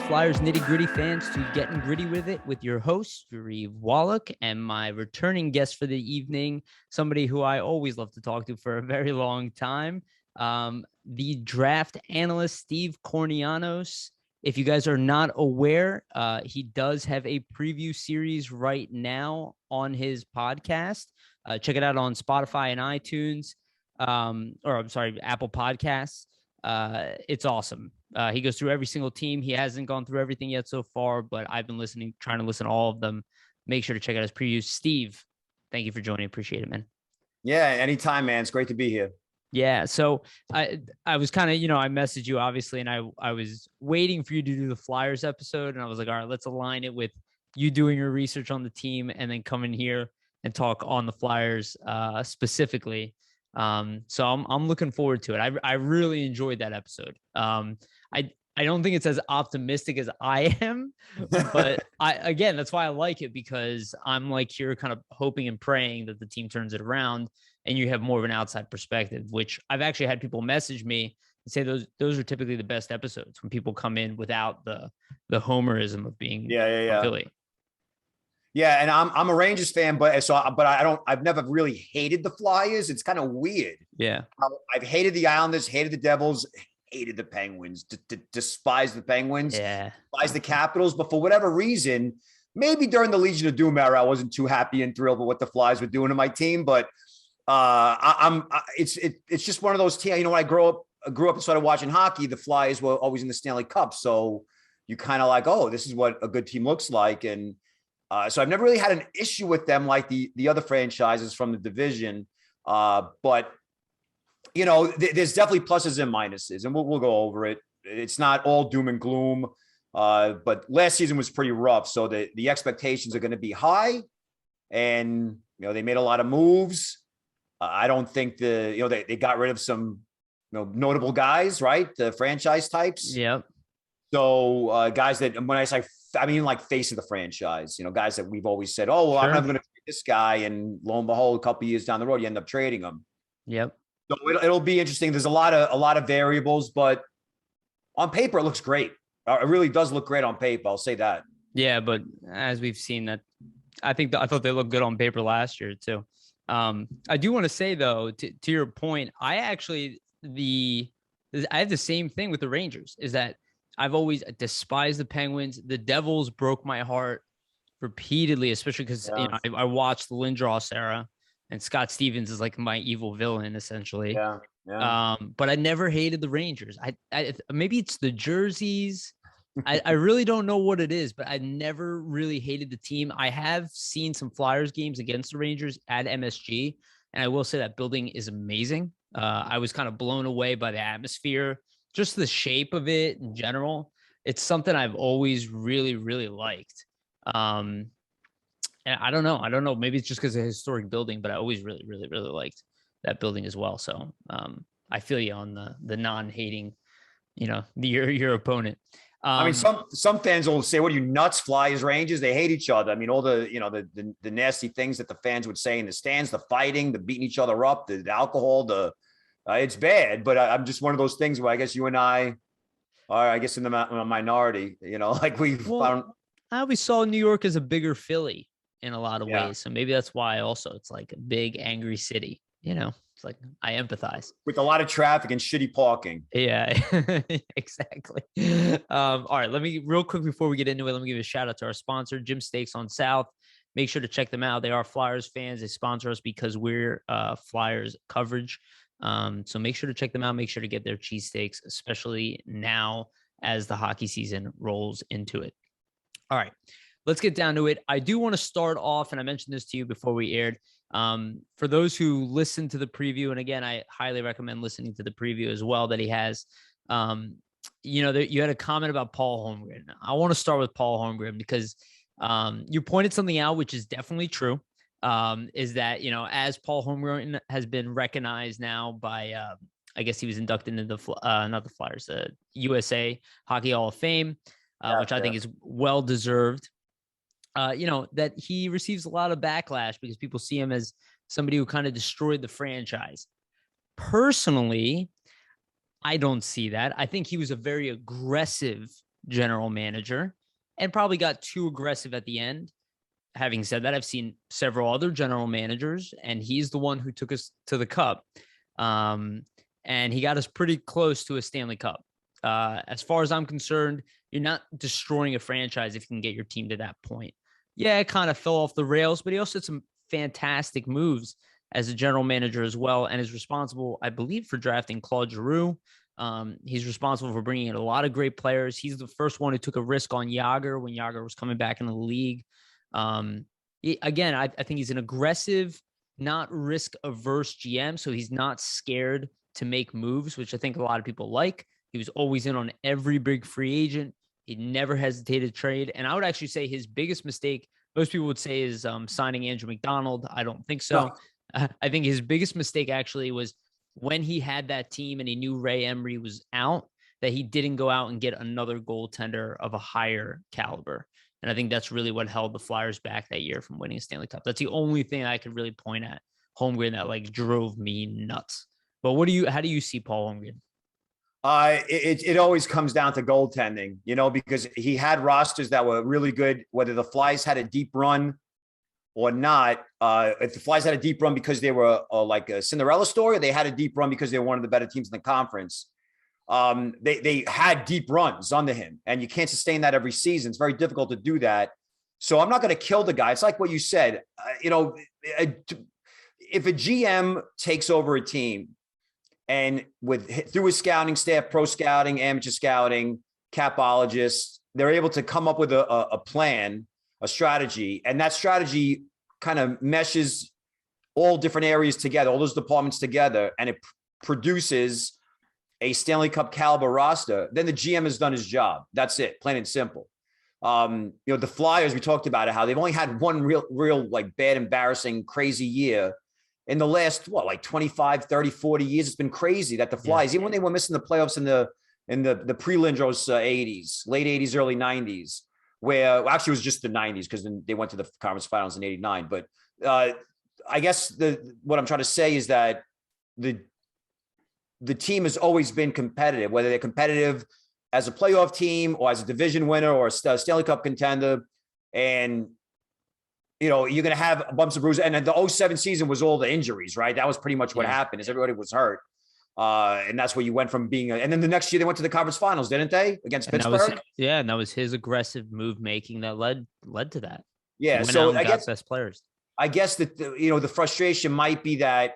Flyers Nitty Gritty fans, to Getting Gritty with It with your host, Yuri Wallach, and my returning guest for the evening, somebody who I always love to talk to for a very long time, the draft analyst, Steve Kornianos. If you guys are not aware, he does have a preview series right now on his podcast. Check it out on Spotify and iTunes, Apple Podcasts. It's awesome. He goes through every single team. He hasn't gone through everything yet so far, but I've been trying to listen to all of them. Make sure to check out his previews. Steve, thank you for joining. Appreciate it, man. Yeah, anytime, man. It's great to be here. Yeah. So I was kind of, I messaged you obviously, and I was waiting for you to do the Flyers episode. And I was like, all right, let's align it with you doing your research on the team and then come in here and talk on the Flyers specifically. So I'm looking forward to it. I really enjoyed that episode. I don't think it's as optimistic as I am, but again, that's why I like it, because I'm like here kind of hoping and praying that the team turns it around and you have more of an outside perspective, which I've actually had people message me and say those are typically the best episodes, when people come in without the homerism of being Philly. Yeah, and I'm a Rangers fan, but I've never really hated the Flyers. It's kind of weird. Yeah. I've hated the Islanders, hated the Devils, hated the Penguins, despise the Penguins, despise the Capitals. But for whatever reason, maybe during the Legion of Doom era, I wasn't too happy and thrilled with what the Flyers were doing to my team. But it's just one of those teams. When I grew up and started watching hockey, the Flyers were always in the Stanley Cup. So you kind of like, oh, this is what a good team looks like. And so I've never really had an issue with them like the other franchises from the division. But there's definitely pluses and minuses, and we'll go over it. It's not all doom and gloom, but last season was pretty rough. So the expectations are going to be high, and they made a lot of moves. I don't think they got rid of some notable guys, right? The franchise types. Yep. So guys that, when I mean like face of the franchise, guys that we've always said, oh, well, sure, I'm not going to trade this guy, and lo and behold, a couple of years down the road, you end up trading him. Yep. So it'll be interesting. There's a lot of variables, but on paper, it looks great. It really does look great on paper. I'll say that. Yeah, but as we've seen that, I thought they looked good on paper last year too. I do want to say though, to your point, I have the same thing with the Rangers, is that I've always despised the Penguins. The Devils broke my heart repeatedly, especially because I watched the Lindros era. And Scott Stevens is like my evil villain, essentially. Yeah. But I never hated the Rangers. I maybe it's the jerseys. I really don't know what it is, but I never really hated the team. I have seen some Flyers games against the Rangers at MSG, and I will say that building is amazing. I was kind of blown away by the atmosphere, just the shape of it in general. It's something I've always really, really liked. And I don't know. Maybe it's just because of a historic building, but I always really, really, really liked that building as well. So I feel you on the non-hating, your opponent. I mean, some fans will say, "What are you nuts? Flyers, Rangers? They hate each other." I mean, all the nasty things that the fans would say in the stands, the fighting, the beating each other up, the alcohol, it's bad. But I'm just one of those things where I guess you and I are, I guess, in the minority. I always saw New York as a bigger Philly in a lot of ways. So maybe that's why also it's like a big angry city, it's like I empathize with a lot of traffic and shitty parking. Yeah, exactly. All right. Real quick before we get into it, let me give a shout out to our sponsor, Jim Steaks on South. Make sure to check them out. They are Flyers fans. They sponsor us because we're Flyers coverage. So make sure to check them out. Make sure to get their cheesesteaks, especially now as the hockey season rolls into it. All right. Let's get down to it. I do want to start off, and I mentioned this to you before we aired. For those who listen to the preview, and again, I highly recommend listening to the preview as well that he has. You had a comment about Paul Holmgren. I want to start with Paul Holmgren because you pointed something out, which is definitely true. Is that, as Paul Holmgren has been recognized now by, I guess he was inducted into not the Flyers, the USA Hockey Hall of Fame, which I think is well deserved. That he receives a lot of backlash because people see him as somebody who kind of destroyed the franchise. Personally, I don't see that. I think he was a very aggressive general manager and probably got too aggressive at the end. Having said that, I've seen several other general managers, and he's the one who took us to the cup. And he got us pretty close to a Stanley Cup. As far as I'm concerned, you're not destroying a franchise if you can get your team to that point. Yeah, it kind of fell off the rails, but he also had some fantastic moves as a general manager as well, and is responsible, I believe, for drafting Claude Giroux. He's responsible for bringing in a lot of great players. He's the first one who took a risk on Jagr when Jagr was coming back into the league. Again, I think he's an aggressive, not risk-averse GM, so he's not scared to make moves, which I think a lot of people like. He was always in on every big free agent. He never hesitated to trade. And I would actually say his biggest mistake, most people would say, is signing Andrew McDonald. I don't think so. No. I think his biggest mistake actually was when he had that team and he knew Ray Emery was out, that he didn't go out and get another goaltender of a higher caliber. And I think that's really what held the Flyers back that year from winning a Stanley Cup. That's the only thing I could really point at Holmgren that like drove me nuts. But how do you see Paul Holmgren? It always comes down to goaltending, because he had rosters that were really good, whether the Flyers had a deep run or not. If the Flyers had a deep run because they were like a Cinderella story, or they had a deep run because they were one of the better teams in the conference. They had deep runs under him, and you can't sustain that every season. It's very difficult to do that. So I'm not going to kill the guy. It's like what you said, if a GM takes over a team and through his scouting staff, pro scouting, amateur scouting, capologists, they're able to come up with a plan, a strategy, and that strategy kind of meshes all different areas together, all those departments together, and it produces a Stanley Cup caliber roster, then the GM has done his job. That's it, plain and simple. The Flyers, we talked about it, how they've only had one real like bad, embarrassing, crazy year in the last, 25, 30, 40 years. It's been crazy that the Flyers, even when they were missing the playoffs in the pre-Lindros 80s, late 80s, early 90s, where actually it was just the 90s because then they went to the conference finals in 89. But I guess what I'm trying to say is that the team has always been competitive, whether they're competitive as a playoff team or as a division winner or a Stanley Cup contender. And, you're going to have bumps and bruises. And the 2007 season was all the injuries, right? That was pretty much what happened, is everybody was hurt. And that's where you went from being and then the next year they went to the conference finals, didn't they? Against Pittsburgh? And that was his aggressive move making that led to that. Yeah. So I guess best players. I guess that, the frustration might be that,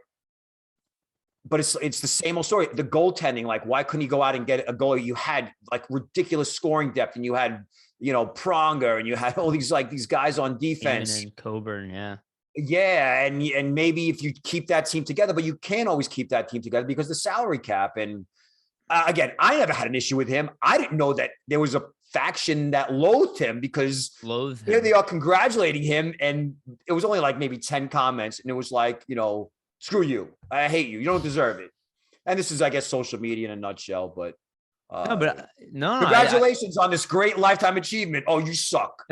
but it's the same old story. The goaltending, like, why couldn't you go out and get a goal? You had like ridiculous scoring depth, and you had, Pronger, and you had all these guys on defense. And Coburn, yeah. Yeah, and maybe if you keep that team together, but you can't always keep that team together because the salary cap. And again, I never had an issue with him. I didn't know that there was a faction that loathed him because here they are congratulating him, and it was only like maybe 10 comments, and it was like, screw you. I hate you. You don't deserve it. And this is, I guess, social media in a nutshell. But congratulations on this great lifetime achievement. Oh, you suck.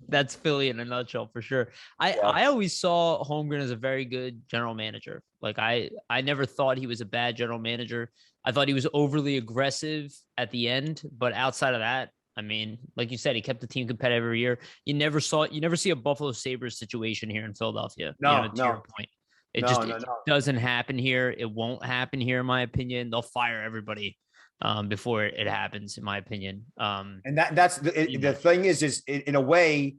That's Philly in a nutshell for sure. I always saw Holmgren as a very good general manager. Like I never thought he was a bad general manager. I thought he was overly aggressive at the end, but outside of that, I mean, like you said, he kept the team competitive every year. You never see a Buffalo Sabres situation here in Philadelphia. No, to your point. It doesn't happen here. It won't happen here, in my opinion. They'll fire everybody before it happens, in my opinion. And that's the thing is in a way,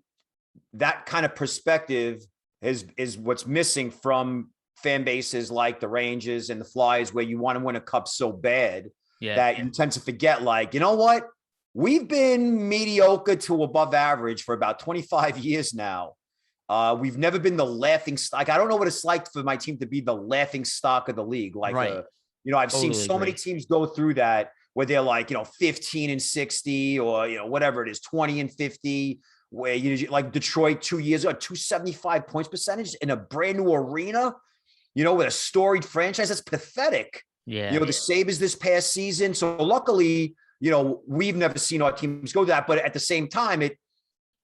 that kind of perspective is what's missing from fan bases like the Rangers and the Flyers, where you want to win a cup so bad that you tend to forget, like, you know what? We've been mediocre to above average for about 25 years now. We've never been the laughing stock. I don't know what it's like for my team to be the laughing stock of the league. Like, I've seen so many teams go through that where they're like, 15-60 or, whatever it is, 20-50, where like Detroit 2 years ago, 275 points percentage in a brand new arena, with a storied franchise. That's pathetic. Yeah. The Sabres this past season. So luckily, we've never seen our teams go that, but at the same time,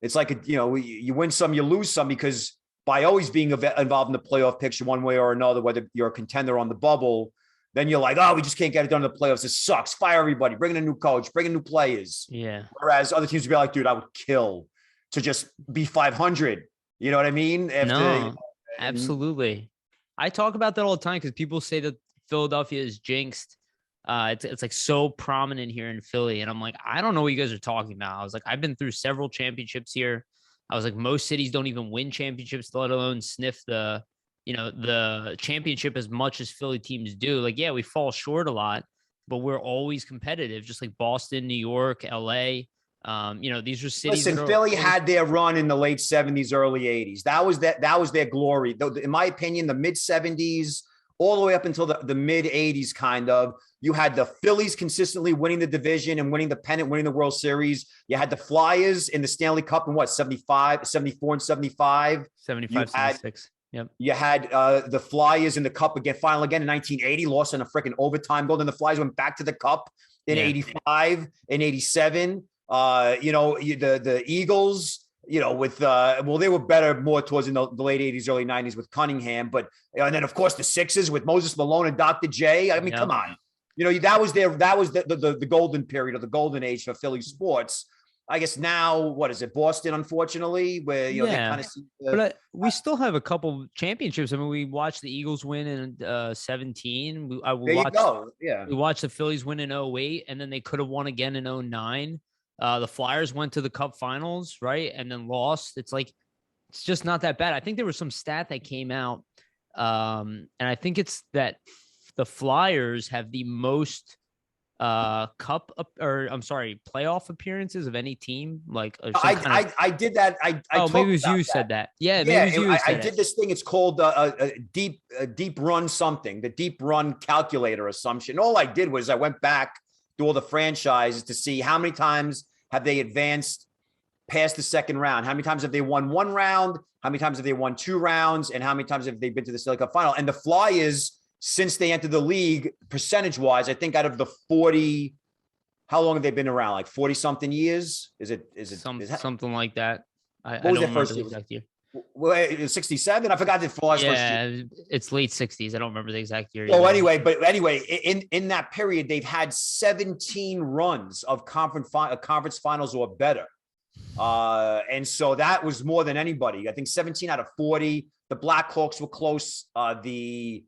it's like, you win some, you lose some, because by always being involved in the playoff picture one way or another, whether you're a contender on the bubble, then you're like, oh, we just can't get it done in the playoffs. This sucks. Fire everybody. Bring in a new coach. Bring in new players. Yeah. Whereas other teams would be like, dude, I would kill to just be 500. You know what I mean? No, absolutely. I talk about that all the time because people say that Philadelphia is jinxed. It's like so prominent here in Philly. And I'm like, I don't know what you guys are talking about. I was like, I've been through several championships here. I was like, most cities don't even win championships, let alone sniff the championship as much as Philly teams do. Like, yeah, we fall short a lot, but we're always competitive, just like Boston, New York, LA. These are cities. Listen, Philly had their run in the late 70s, early 80s. That was their glory. In my opinion, the mid 70s, all the way up until the mid 80s, kind of. You had the Phillies consistently winning the division and winning the pennant, winning the World Series. You had the Flyers in the Stanley Cup in 74 and 75. 75, 76. Yep. You had the Flyers in the Cup final again in 1980, lost in a freaking overtime goal. Then the Flyers went back to the Cup in 85 and 87. The Eagles, with they were better more towards in the late 80s, early 90s with Cunningham. But and then, of course, the Sixers with Moses Malone and Dr. J. I mean, come on. That was the golden period of the golden age for Philly sports. I guess now, what is it? Boston, unfortunately, where they kind of see but we still have a couple championships. I mean, we watched the Eagles win in 17. We watched the Phillies win in 08, and then they could have won again in 09. The Flyers went to the Cup Finals, right, and then lost. It's just not that bad. I think there was some stat that came out, and I think it's that the Flyers have the most playoff appearances of any team. I did that. Maybe it was you said that. Yeah, I did this thing. It's called a deep run something, the deep run calculator assumption. All I did was I went back to all the franchises to see how many times have they advanced past the second round, how many times have they won one round, how many times have they won two rounds, and how many times have they been to the Stanley Cup final. And the Flyers, since they entered the league, percentage-wise, I think out of the 40, how long have they been around? Like 40-something years? Is it something like that? What was their first exact year? Well, 67. I forgot the Flyers first year. It's late 60s. I don't remember the exact year. Oh, anyway, in that period, they've had 17 runs of conference finals or better. And so that was more than anybody. I think 17 out of 40. The Blackhawks were close. The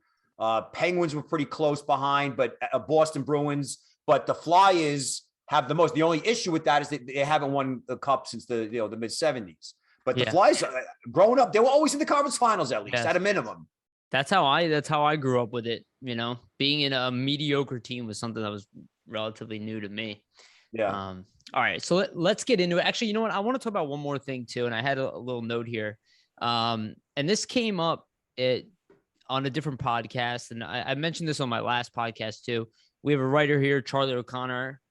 Penguins were pretty close behind, but Boston Bruins. But the Flyers have the most. The only issue with that is that they haven't won the Cup since the mid 70s. But the Flyers, growing up, they were always in the conference finals at least, at a minimum. That's how I grew up with it. Being in a mediocre team was something that was relatively new to me. Yeah. All right, so let's get into it. Actually, you know what? I want to talk about one more thing too, and I had a little note here. And this came up on a different podcast, and I mentioned this on my last podcast too. We have a writer here, Charlie O'Connor,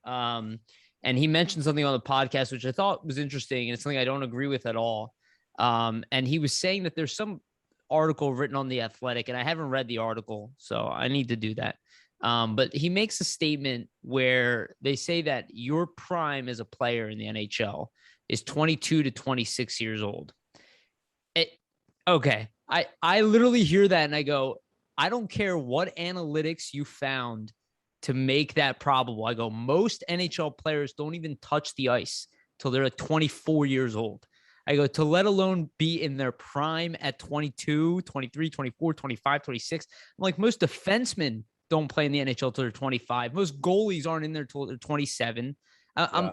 and he mentioned something on the podcast, which I thought was interesting, and it's something I don't agree with at all. And he was saying that there's some article written on The Athletic, and I haven't read the article, so I need to do that. But he makes a statement where they say that your prime as a player in the NHL is 22 to 26 years old. Okay. I literally hear that and I go, I don't care what analytics you found to make that probable. I go, most NHL players don't even touch the ice till they're 24 years old. I go, to let alone be in their prime at 22, 23, 24, 25, 26. I'm like, most defensemen don't play in the NHL till they're 25. Most goalies aren't in there till they're 27. I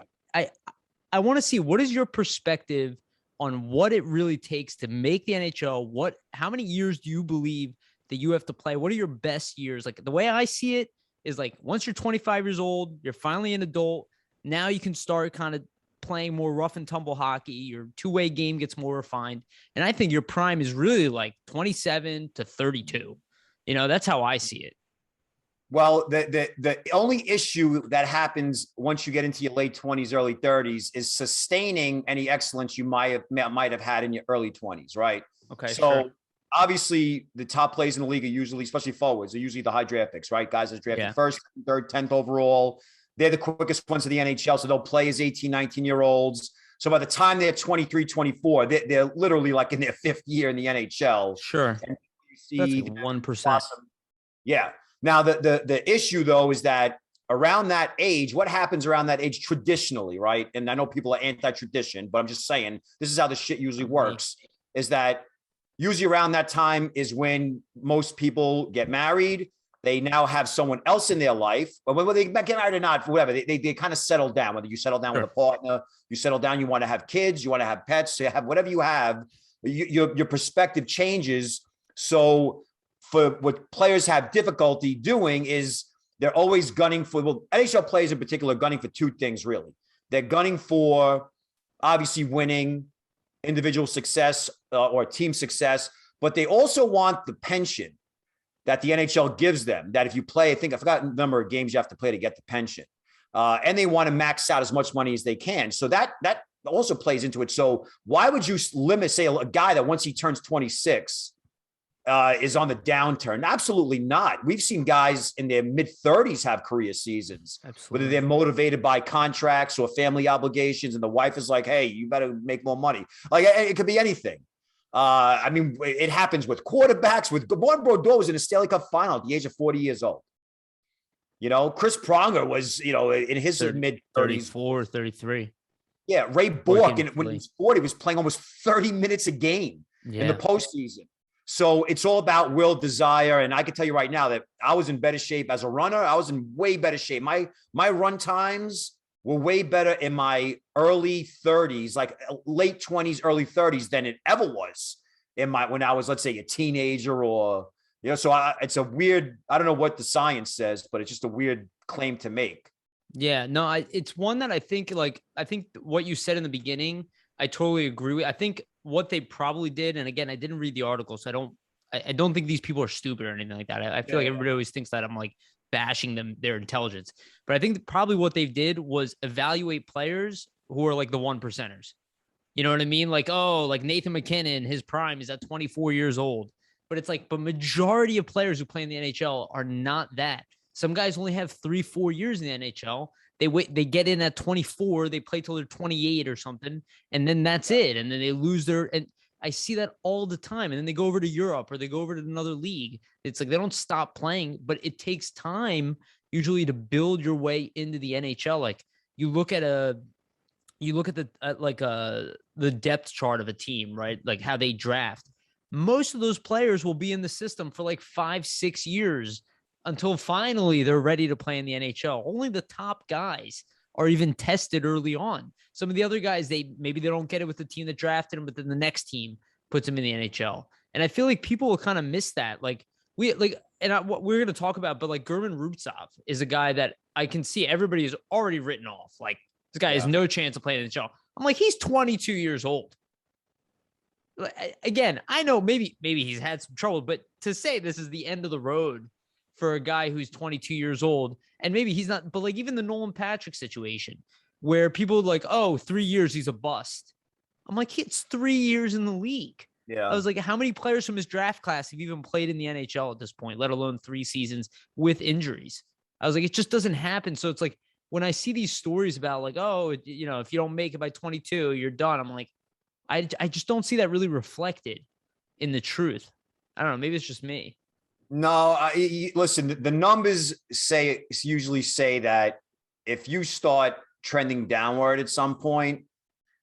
want to see, what is your perspective on what it really takes to make the NHL? How many years do you believe that you have to play? What are your best years? Like, the way I see it is like, once you're 25 years old, you're finally an adult. Now you can start kind of playing more rough and tumble hockey. Your two-way game gets more refined. And I think your prime is really like 27 to 32. That's how I see it. Well, the only issue that happens once you get into your late 20s, early 30s is sustaining any excellence you might have had in your early 20s, right? Okay. So sure. Obviously the top players in the league are usually, especially forwards, are usually the high draft picks, right? Guys that drafted first, third, 10th overall. They're the quickest ones to the NHL. So they'll play as 18, 19-year-olds. So by the time they're 23, 24, they're literally like in their fifth year in the NHL. Sure. And you see that's like 1%. Yeah. Now, the issue though is that around that age, what happens around that age traditionally, right? And I know people are anti-tradition, but I'm just saying this is how the shit usually works. Is that usually around that time is when most people get married. They now have someone else in their life, but whether they get married or not, whatever, they kind of settle down. Whether you settle down with a partner, you settle down, you want to have kids, you want to have pets, you have whatever you have, your perspective changes. So for what players have difficulty doing is they're always gunning for, well, NHL players in particular, gunning for two things, really. They're gunning for obviously winning, individual success or team success, but they also want the pension that the NHL gives them, that if you play, I forgot the number of games you have to play to get the pension. And they want to max out as much money as they can. So that also plays into it. So why would you limit, say, a guy that once he turns 26 is on the downturn? Absolutely not. We've seen guys in their mid-30s have career seasons. Absolutely. Whether they're motivated by contracts or family obligations, and the wife is like, hey, you better make more money. Like, it could be anything. I mean, it happens with quarterbacks. With Martin Brodeur was in a Stanley Cup final at the age of 40 years old. You know, Chris Pronger was, in his mid-30s. 34, 33. Yeah, Ray Bourque, and when he was 40, was playing almost 30 minutes a game in the postseason. So it's all about will, desire. And I can tell you right now that I was in better shape as a runner. I was in way better shape. My run times were way better in my early 30s, like late 20s, early 30s, than it ever was when I was, let's say, a teenager or, so it's a weird, I don't know what the science says, but it's just a weird claim to make. Yeah, no, it's one that I think what you said in the beginning, I totally agree with. I think what they probably did, and again, I didn't read the article, so I don't think these people are stupid or anything like that. I feel like everybody always thinks that I'm like bashing their intelligence, but I think probably what they did was evaluate players who are like the 1%ers. You know what I mean? Like, like Nathan McKinnon, his prime is at 24 years old, but it's like, but majority of players who play in the NHL are not that. Some guys only have 3-4 years in the NHL. They get in at 24, they play till they're 28 or something, and then that's it. And then they lose and I see that all the time. And then they go over to Europe or they go over to another league. It's like they don't stop playing, but it takes time usually to build your way into the NHL. Like you look at the depth chart of a team, right? Like how they draft. Most of those players will be in the system for like 5-6 years until finally they're ready to play in the NHL. Only the top guys are even tested early on. Some of the other guys, maybe they don't get it with the team that drafted them, but then the next team puts them in the NHL. And I feel like people will kind of miss that. Like what we're going to talk about, but like German Rubtsov is a guy that I can see everybody is already written off. Like this guy has no chance of playing in the NHL. I'm like, he's 22 years old. Again, I know maybe he's had some trouble, but to say this is the end of the road for a guy who's 22 years old, and maybe he's not, but like even the Nolan Patrick situation where people like, 3 years, he's a bust. I'm like, it's 3 years in the league. Yeah. I was like, how many players from his draft class have even played in the NHL at this point, let alone 3 seasons with injuries? I was like, it just doesn't happen. So it's like, when I see these stories about like, if you don't make it by 22, you're done. I'm like, I just don't see that really reflected in the truth. I don't know. Maybe it's just me. No, listen, the numbers usually say that if you start trending downward at some point,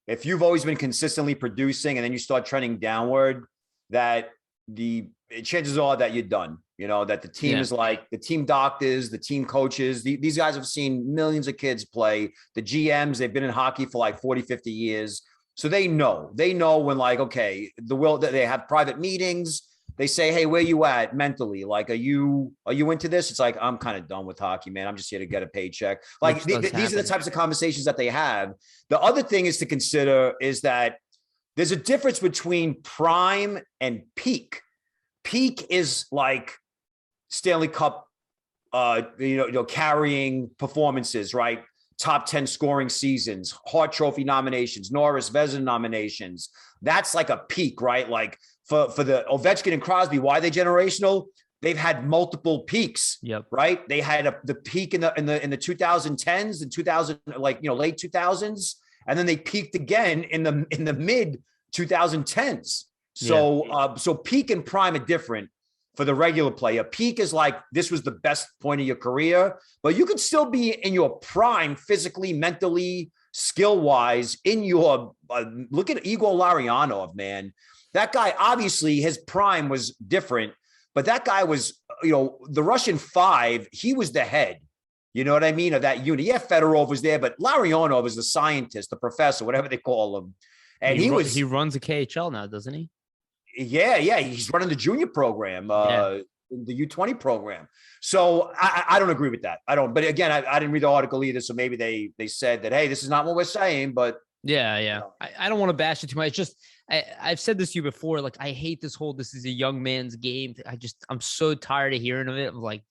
if you've always been consistently producing and then you start trending downward, that the chances are that you're done. That the team is like the team doctors, the team coaches. These guys have seen millions of kids play. The GMs, they've been in hockey for like 40, 50 years. So they know when like, okay, they have private meetings. They say, hey, where you at mentally? Like, are you into this? It's like, I'm kind of done with hockey, man. I'm just here to get a paycheck. Like these are the types of conversations that they have. The other thing is to consider is that there's a difference between prime and peak. Peak is like Stanley Cup, carrying performances, right? Top 10 scoring seasons, Hart Trophy nominations, Norris Vezina nominations. That's like a peak, right? Like for the Ovechkin and Crosby, why are they generational? They've had multiple peaks, right? They had the peak in the 2010s and 2000, late 2000s, and then they peaked again in the mid 2010s. So so peak and prime are different. for the regular player. Peak is like, this was the best point of your career, but you could still be in your prime physically, mentally, skill-wise in your look at Igor Larionov, man. That guy, obviously his prime was different, but that guy was, the Russian five, he was the head. You know what I mean? Of that unit. Yeah, Fedorov was there, but Larionov is the scientist, the professor, whatever they call him. And he runs the KHL now, doesn't he? Yeah. He's running the junior program, the U20 program. So I don't agree with that. I don't. But again, I didn't read the article either. So maybe they said that, hey, this is not what we're saying. But yeah. I don't want to bash it too much. It's just I've said this to you before. Like, I hate this is a young man's game. I'm so tired of hearing of it. I'm like,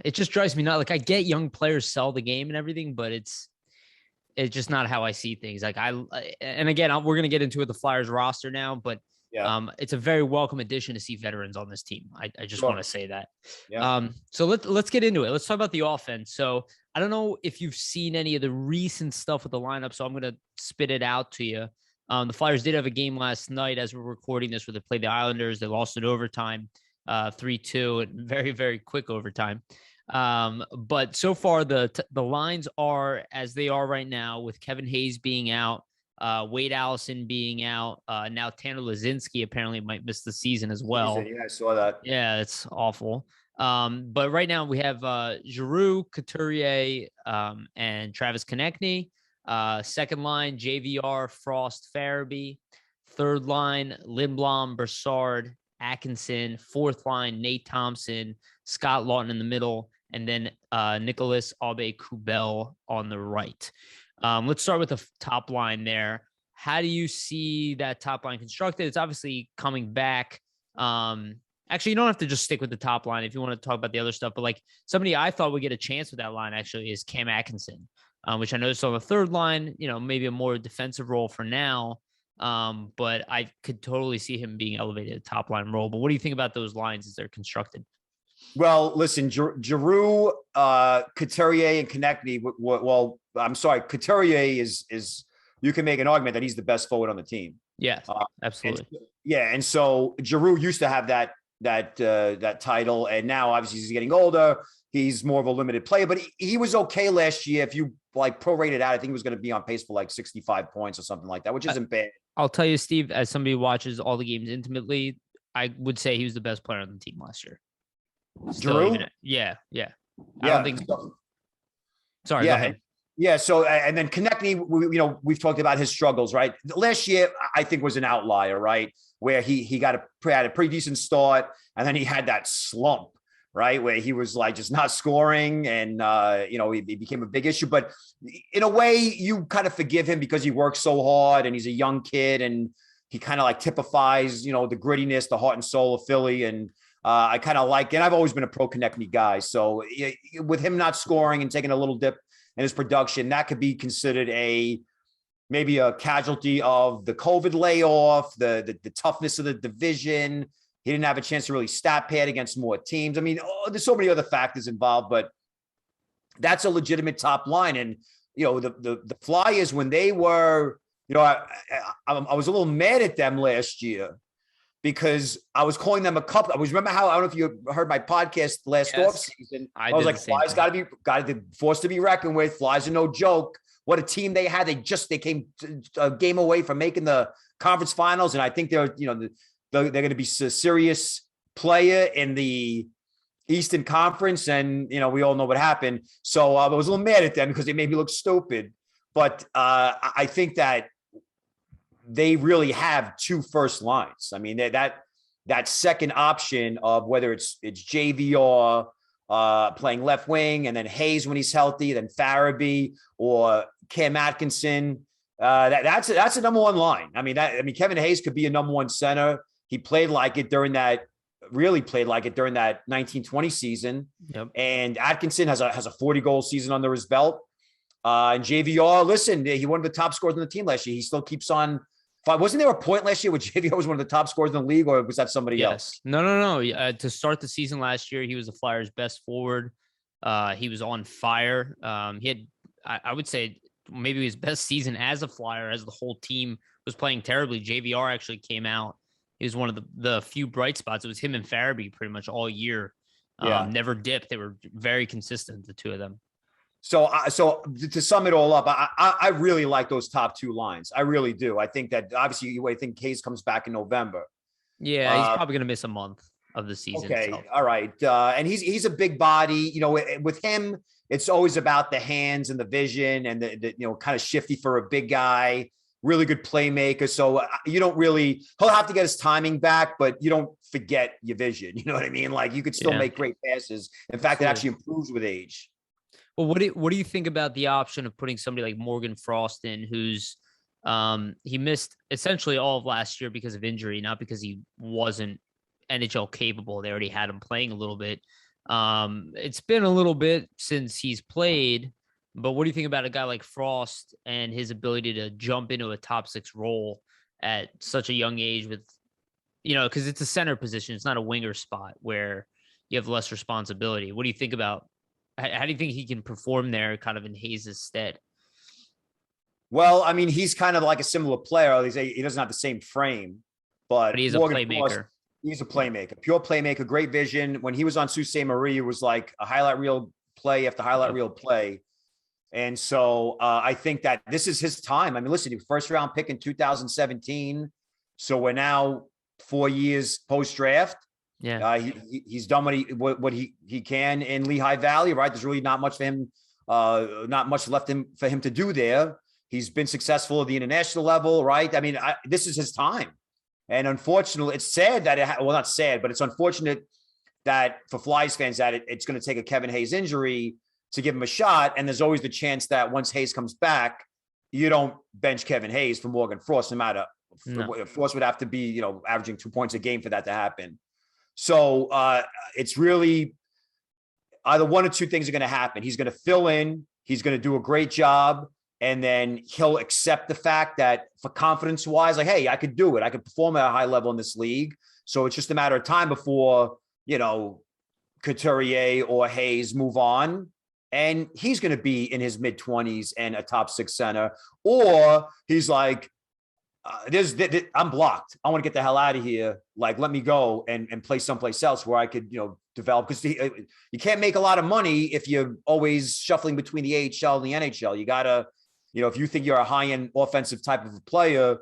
it just drives me nuts. Like, I get young players sell the game and everything, but it's just not how I see things. Like, and again, we're going to get into the Flyers roster now, but it's a very welcome addition to see veterans on this team. I just want to say that. Yeah. So let's get into it. Let's talk about the offense. So I don't know if you've seen any of the recent stuff with the lineup, so I'm going to spit it out to you. The Flyers did have a game last night as we're recording this where they played the Islanders. They lost in overtime. 3-2 and very, very quick overtime. But so far the lines are as they are right now, with Kevin Hayes being out, Wade Allison being out. Now Tanner Laczynski apparently might miss the season as well. Yeah, I saw that. Yeah, it's awful. But right now we have Giroux, Couturier, and Travis Konechny. Second line, JVR, Frost, Farabee. Third line, Lindblom, Brassard, Atkinson. Fourth line, Nate Thompson, Scott Lawton in the middle, and then Nicholas Aube-Kubel on the right. Let's start with the top line there. How do you see that top line constructed? It's obviously coming back. Actually, you don't have to just stick with the top line if you want to talk about the other stuff, but like somebody I thought would get a chance with that line actually is Cam Atkinson, which I noticed on the third line, maybe a more defensive role for now. But I could totally see him being elevated to top line role. But what do you think about those lines as they're constructed? Well, listen, Giroux, Couturier, and Konechny. Well, I'm sorry, Couturier is you can make an argument that he's the best forward on the team. Yeah, absolutely. And so Giroux used to have that title, and now obviously he's getting older. He's more of a limited player, but he was okay last year. If you like prorated out, I think he was going to be on pace for like 65 points or something like that, which isn't bad. I'll tell you, Steve, as somebody who watches all the games intimately, I would say he was the best player on the team last year. Giroux? Yeah. I don't think. Sorry, go ahead. Yeah. So, and then Konechny, we've talked about his struggles, right? Last year, I think was an outlier, right? Where he had a pretty decent start, and then he had that slump, right? Where he was like just not scoring, and he became a big issue. But in a way, you kind of forgive him because he works so hard, and he's a young kid, and he kind of like typifies, the grittiness, the heart and soul of Philly, and I kind of like, and I've always been a pro Konechny guy. So with him not scoring and taking a little dip in his production, that could be considered maybe a casualty of the COVID layoff, the toughness of the division. He didn't have a chance to really stat pad against more teams. I mean, there's so many other factors involved, but that's a legitimate top line. And, the Flyers, when they were, I was a little mad at them last year because I was calling them I remember how, I don't know if you heard my podcast last offseason. I was like, Flyers got to be forced to be reckoned with. Flyers are no joke. What a team they had. They came a game away from making the conference finals. And I think they're going to be a serious player in the Eastern Conference. And, we all know what happened. So I was a little mad at them because they made me look stupid. But I think that they really have two first lines. I mean, that second option of whether it's JVR playing left wing, and then Hayes when he's healthy, then Farabee or Cam Atkinson. That's a number one line. I mean, Kevin Hayes could be a number one center. He played like it during that 1920 season. Yep. And Atkinson has a 40-goal season under his belt. And JVR, listen, he won the top scores on the team last year. He still keeps on. Wasn't there a point last year where JVR was one of the top scorers in the league, or was that somebody else? No. To start the season last year, he was the Flyers' best forward. He was on fire. He had, I would say, maybe his best season as a Flyer, as the whole team was playing terribly. JVR actually came out he was one of the few bright spots. It was him and Farabee pretty much all year. Yeah. Never dipped. They were very consistent, the two of them. So to sum it all up, I really like those top two lines. I really do. I think that obviously I think Hayes comes back in November. Yeah, he's probably going to miss a month of the season. Okay, all right. And he's a big body. You know, with him, it's always about the hands and the vision and the kind of shifty for a big guy. Really good playmaker. So you don't really. He'll have to get his timing back, but you don't forget your vision. You know what I mean? Like you could still make great passes. In fact, it actually improves with age. Well, what do you think about the option of putting somebody like Morgan Frost in, who's he missed essentially all of last year because of injury, not because he wasn't NHL capable. They already had him playing a little bit. It's been a little bit since he's played, but what do you think about a guy like Frost and his ability to jump into a top 6 role at such a young age with, because it's a center position. It's not a winger spot where you have less responsibility. What do you think about, how do you think he can perform there kind of in Hayes' stead? Well, I mean, he's kind of like a similar player. He doesn't have the same frame, but he's Morgan a playmaker. Frost, he's a playmaker, pure playmaker, great vision. When he was on Sault Ste. Marie, it was like a highlight reel play after highlight reel play. And so I think that this is his time. I mean, listen, he was first round pick in 2017. So we're now 4 years post draft. Yeah, he's done what he can in Lehigh Valley, right? There's really not much for him, not much left for him to do there. He's been successful at the international level, right? I mean, this is his time, and unfortunately, it's sad that not sad, but it's unfortunate that for Flyers fans that it's going to take a Kevin Hayes injury to give him a shot, and there's always the chance that once Hayes comes back, you don't bench Kevin Hayes for Morgan Frost, no matter. No. Frost would have to be, averaging 2 points a game for that to happen. So it's really either one or two things are going to happen. He's going to fill in. He's going to do a great job. And then he'll accept the fact that for confidence wise, like, hey, I could do it. I could perform at a high level in this league. So it's just a matter of time before, Couturier or Hayes move on. And he's going to be in his mid-20s and a top 6 center. Or he's like, I'm blocked. I want to get the hell out of here. Like, let me go and play someplace else where I could, develop. Because you can't make a lot of money if you're always shuffling between the AHL and the NHL. You got to, if you think you're a high-end offensive type of a player,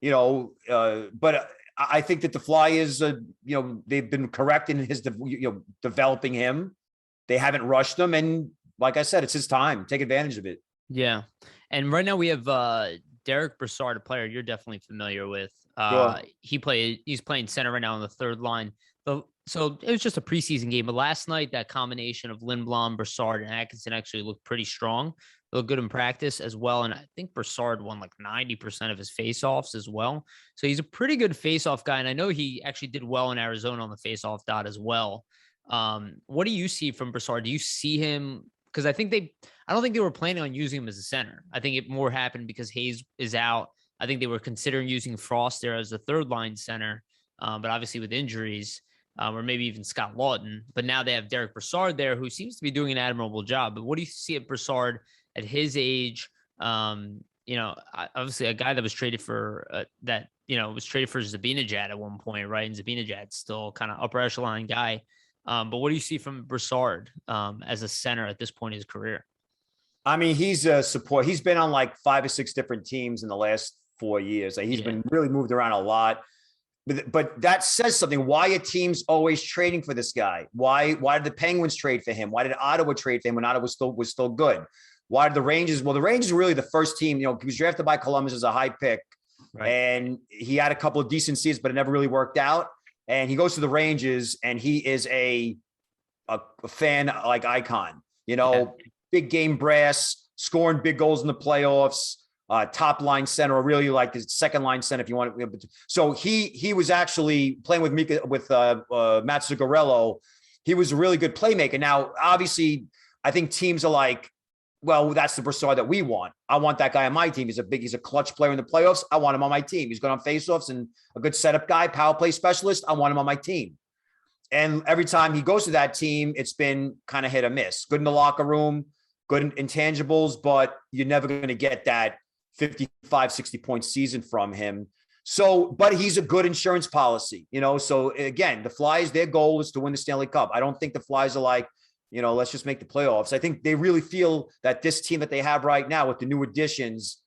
but I think that the Flyers, they've been correct in his, developing him. They haven't rushed him. And like I said, it's his time. Take advantage of it. Yeah. And right now we have Derek Brassard, a player you're definitely familiar with. Sure. He's playing center right now on the third line. So it was just a preseason game, but last night that combination of Lindblom, Brassard, and Atkinson actually looked pretty strong. They looked good in practice as well, and I think Brassard won like 90% of his faceoffs as well. So he's a pretty good faceoff guy, and I know he actually did well in Arizona on the faceoff dot as well. What do you see from Brassard? Do you see him? Because I don't think they were planning on using him as a center. I think it more happened because Hayes is out. I think they were considering using Frost there as a third line center, but obviously with injuries, or maybe even Scott Lawton. But now they have Derek Brassard there, who seems to be doing an admirable job. But what do you see at Brassard at his age? Obviously a guy that was traded for was traded for Zibanejad at one point, right? And Zibanejad's still kind of upper echelon guy. But what do you see from Brassard as a center at this point in his career? I mean, he's a support. He's been on like 5 or 6 different teams in the last 4 years. Like he's been really moved around a lot. But that says something. Why are teams always trading for this guy? Why did the Penguins trade for him? Why did Ottawa trade for him when Ottawa was still good? Why did the Rangers? Well, the Rangers were really the first team, he was drafted by Columbus as a high pick. Right. And he had a couple of decent seasons, but it never really worked out. And he goes to the Rangers, and he is a fan like icon, big game brass, scoring big goals in the playoffs, top line center, or really like the second line center if you want. So he was actually playing with Matt Zuccarello. He was a really good playmaker. Now, obviously, I think teams are like, well, that's the Brassard that we want. I want that guy on my team. He's a clutch player in the playoffs. I want him on my team. He's good on faceoffs and a good setup guy, power play specialist. I want him on my team. And every time he goes to that team, it's been kind of hit or miss. Good in the locker room, good in intangibles, but you're never going to get that 55, 60-point season from him. So, but he's a good insurance policy, So again, the Flyers, their goal is to win the Stanley Cup. I don't think the Flyers are like, let's just make the playoffs. I think they really feel that this team that they have right now with the new additions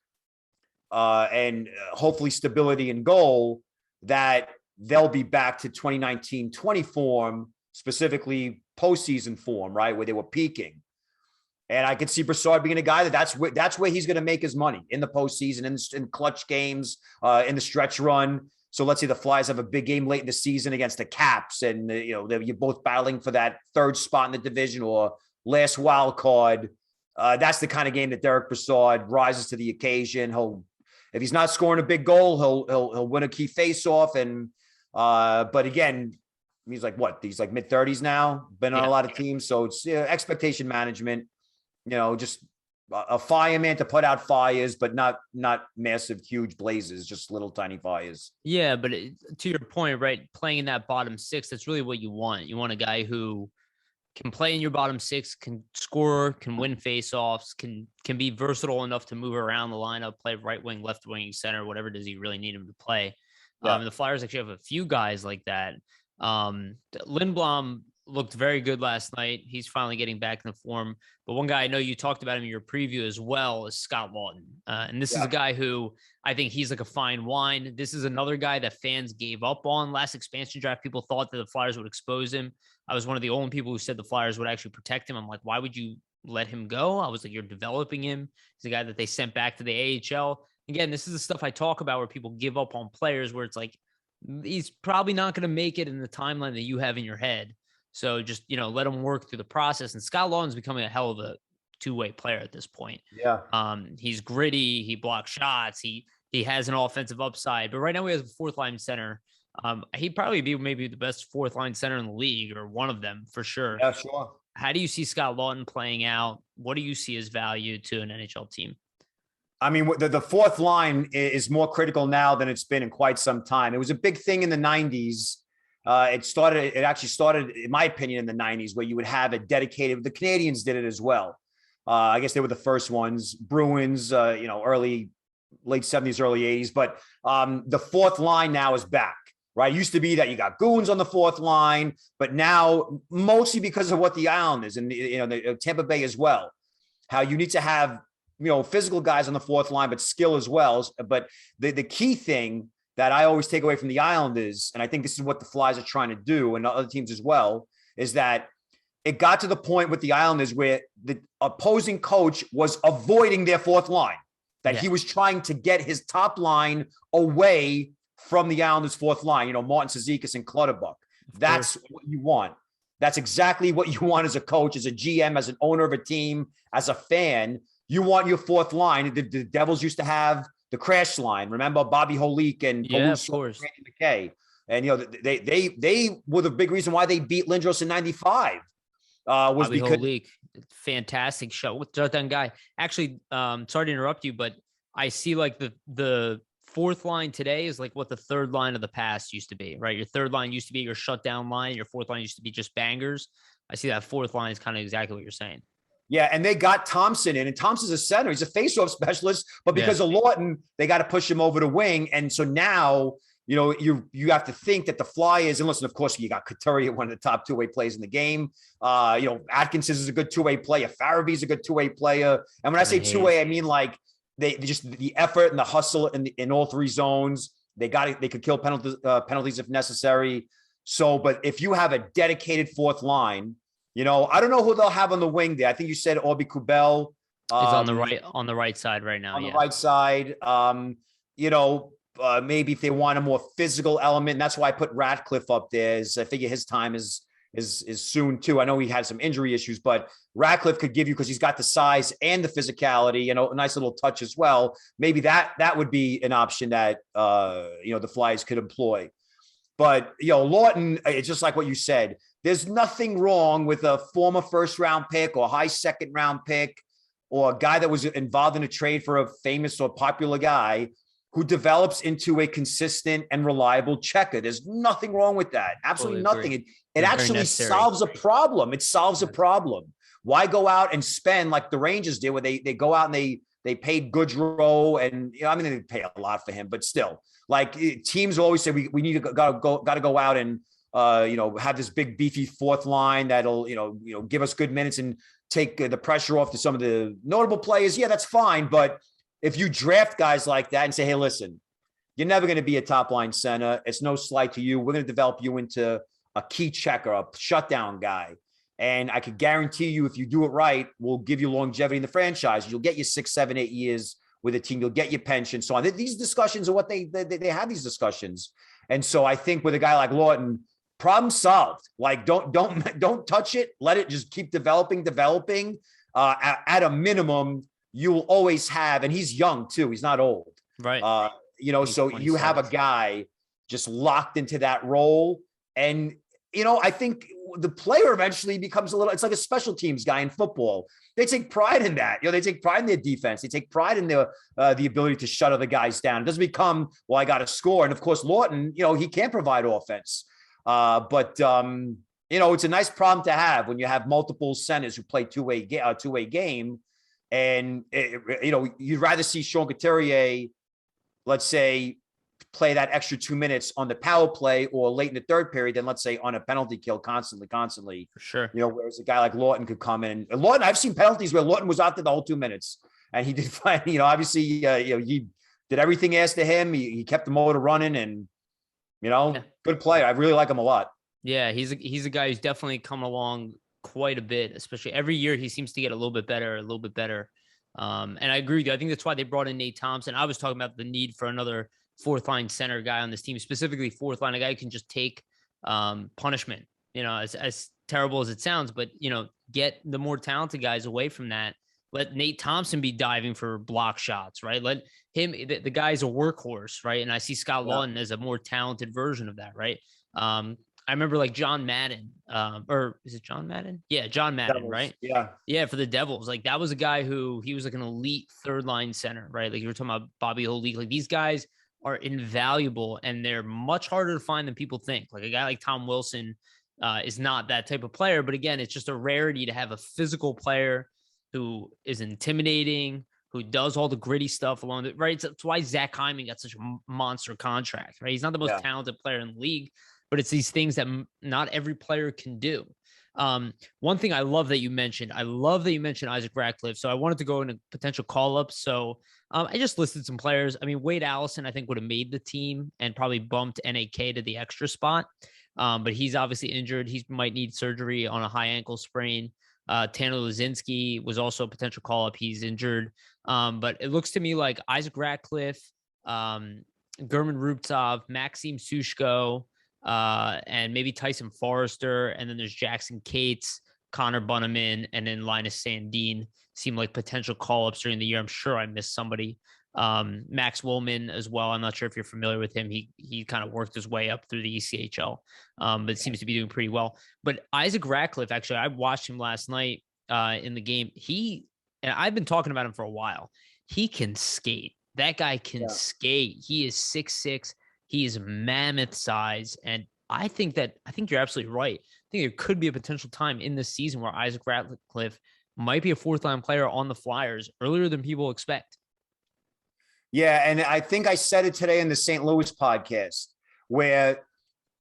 and hopefully stability and goal, that they'll be back to 2019-20 form, specifically postseason form, right, where they were peaking. And I could see Brassard being a guy that's where he's going to make his money, in the postseason, in clutch games, in the stretch run. So let's say the Flyers have a big game late in the season against the Caps, and you're both battling for that third spot in the division or last wild card. That's the kind of game that Derek Brassard rises to the occasion. If he's not scoring a big goal, he'll win a key faceoff. And but again, he's like mid-30s now, been on a lot of teams, so it's expectation management. Just a fireman to put out fires, but not massive, huge blazes, just little tiny fires. Yeah, but to your point, right, playing in that bottom six, that's really what you want. You want a guy who can play in your bottom six, can score, can win faceoffs, can be versatile enough to move around the lineup, play right wing, left wing, center, whatever it is you really need him to play. The Flyers actually have a few guys like that. Lindblom looked very good last night. He's finally getting back in the form. But one guy I know you talked about him in your preview as well is Scott Laughton. And this is a guy who I think he's like a fine wine. This is another guy that fans gave up on last expansion draft. People thought that the Flyers would expose him. I was one of the only people who said the Flyers would actually protect him. I'm like, why would you let him go? I was like, you're developing him. He's a guy that they sent back to the AHL. Again, this is the stuff I talk about where people give up on players, where it's like, he's probably not going to make it in the timeline that you have in your head. So just, let him work through the process. And Scott Laughton's becoming a hell of a two-way player at this point. Yeah. He's gritty. He blocks shots. He has an offensive upside. But right now he has a fourth line center. He'd probably be maybe the best fourth line center in the league, or one of them for sure. Yeah, sure. How do you see Scott Laughton playing out? What do you see as value to an NHL team? I mean, the fourth line is more critical now than it's been in quite some time. It was a big thing in the 90s. It actually started, in my opinion, in the 90s, where you would have a dedicated, the Canadians did it as well. I guess they were the first ones, Bruins, late 70s, early 80s. But the fourth line now is back, right? It used to be that you got goons on the fourth line, but now mostly because of what the Islanders and the Tampa Bay as well, how you need to have physical guys on the fourth line, but skill as well. But the key thing that I always take away from the Islanders, and I think this is what the Flyers are trying to do, and other teams as well, is that it got to the point with the Islanders where the opposing coach was avoiding their fourth line, that he was trying to get his top line away from the Islanders' fourth line, Martin Cizikas and Clutterbuck. That's what you want. That's exactly what you want as a coach, as a GM, as an owner of a team, as a fan. You want your fourth line. The Devils used to have the crash line. Remember Bobby Holik and of course, Randy McKay, and they were the big reason why they beat Lindros in '95. Was Bobby because Holik, fantastic show with that guy. Actually, sorry to interrupt you, but I see like the fourth line today is like what the third line of the past used to be, right? Your third line used to be your shutdown line. Your fourth line used to be just bangers. I see that fourth line is kind of exactly what you're saying. Yeah, and they got Thompson in, and Thompson's a center. He's a faceoff specialist, but because of Laughton, they got to push him over the wing. And so now, you have to think that the Flyers, and listen, of course, you got Couturier, one of the top two-way players in the game. Atkinson is a good two-way player. Farabee's a good two-way player. And when I say two-way, I mean like they just the effort and the hustle in all three zones. They could kill penalties if necessary. So, but if you have a dedicated fourth line, I don't know who they'll have on the wing there. I think you said Orby Kubel is on the right side right now. On the right side, maybe if they want a more physical element, and that's why I put Ratcliffe up there. I figure his time is soon too. I know he had some injury issues, but Ratcliffe could give you, because he's got the size and the physicality, a nice little touch as well. Maybe that would be an option that the Flyers could employ. But Laughton, it's just like what you said. There's nothing wrong with a former first-round pick or high second-round pick or a guy that was involved in a trade for a famous or popular guy who develops into a consistent and reliable checker. There's nothing wrong with that. Absolutely nothing. It actually solves a problem. It solves a problem. Why go out and spend like the Rangers did, where they go out and they They paid Goodrow, and I mean they pay a lot for him, but still, like teams always say we need to gotta go out and have this big beefy fourth line that'll give us good minutes and take the pressure off to some of the notable players. Yeah, that's fine, but if you draft guys like that and say, hey, listen, you're never going to be a top line center. It's no slight to you. We're going to develop you into a key checker, a shutdown guy. And I could guarantee you, if you do it right, we'll give you longevity in the franchise. You'll get your 6, 7, 8 years with a team. You'll get your pension. So these discussions are what they have these discussions. And so I think with a guy like Laughton, problem solved. Like don't touch it. Let it just keep developing. At a minimum, you will always have, and he's young too. He's not old. Right. So you have a guy just locked into that role. And, I think the player eventually becomes it's like a special teams guy in football. They take pride in that. They take pride in their defense. They take pride in the ability to shut other guys down. It doesn't become, well, I got to score. And of course, Laughton, he can provide offense. But it's a nice problem to have when you have multiple centers who play two-way game. And, you'd rather see Sean Couturier, let's say, play that extra 2 minutes on the power play or late in the third period than, let's say, on a penalty kill constantly. For sure. Whereas a guy like Laughton could come in. And Laughton, I've seen penalties where Laughton was out there the whole 2 minutes. And he did fine. Obviously, he did everything asked of him. He kept the motor running and, good player. I really like him a lot. Yeah, he's a guy who's definitely come along quite a bit, especially every year he seems to get a little bit better. And I agree with you. I think that's why they brought in Nate Thompson. I was talking about the need for another fourth line center guy on this team, specifically fourth line, a guy who can just take punishment, as terrible as it sounds, but, get the more talented guys away from that. Let Nate Thompson be diving for block shots, right? Let him, the guy's a workhorse, right? And I see Scott Laughton as a more talented version of that, right? I remember like John Madden, or is it John Madden? Yeah, John Madden, Devils. Right? Yeah, for the Devils. Like that was a guy who he was like an elite third line center, right? Like you were talking about Bobby Holik. Like these guys are invaluable and they're much harder to find than people think. Like a guy like Tom Wilson is not that type of player, but again, it's just a rarity to have a physical player who is intimidating, who does all the gritty stuff along the right. That's why Zach Hyman got such a monster contract, right? He's not the most talented player in the league, but it's these things that not every player can do. One thing I love that you mentioned, Isaac Ratcliffe. So I wanted to go into potential call-ups. So I just listed some players. I mean, Wade Allison, I think would have made the team and probably bumped NAK to the extra spot. But he's obviously injured. He might need surgery on a high ankle sprain. Tanner Lazinski was also a potential call-up. He's injured. But it looks to me like Isaac Ratcliffe, German Rubtsov, Maxim Sushko, and maybe Tyson Forrester. And then there's Jackson Cates, Connor Bunnaman, and then Linus Sandin seem like potential call-ups during the year. I'm sure I missed somebody. Max Woolman as well. I'm not sure if you're familiar with him. He kind of worked his way up through the ECHL, but seems to be doing pretty well. But Isaac Ratcliffe, actually, I watched him last night in the game. And I've been talking about him for a while. He can skate. That guy can skate. He is 6'6". He is mammoth size. And I think you're absolutely right. I think there could be a potential time in this season where Isaac Ratcliffe might be a fourth line player on the Flyers earlier than people expect. Yeah. And I think I said it today in the St. Louis podcast where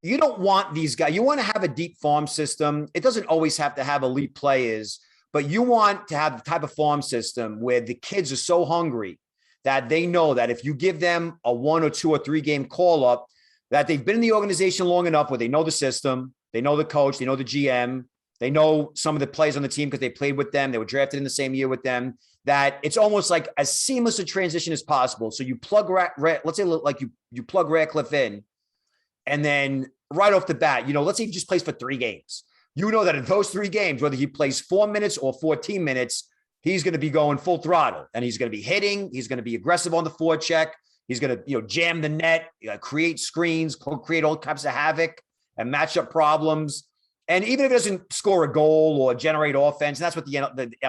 you don't want these guys. You want to have a deep farm system. It doesn't always have to have elite players, but you want to have the type of farm system where the kids are so hungry that they know that if you give them a 1 or 2 or 3 game call up, that they've been in the organization long enough where they know the system, they know the coach, they know the GM, they know some of the players on the team because they played with them. They were drafted in the same year with them, that it's almost like as seamless a transition as possible. So you plug, let's say like you plug Ratcliffe in, and then right off the bat, let's say he just plays for 3 games. You know that in those 3 games, whether he plays 4 minutes or 14 minutes, he's going to be going full throttle and he's going to be hitting. He's going to be aggressive on the forecheck. He's going to, jam the net, create screens, create all types of havoc and matchup problems. And even if it doesn't score a goal or generate offense, and that's what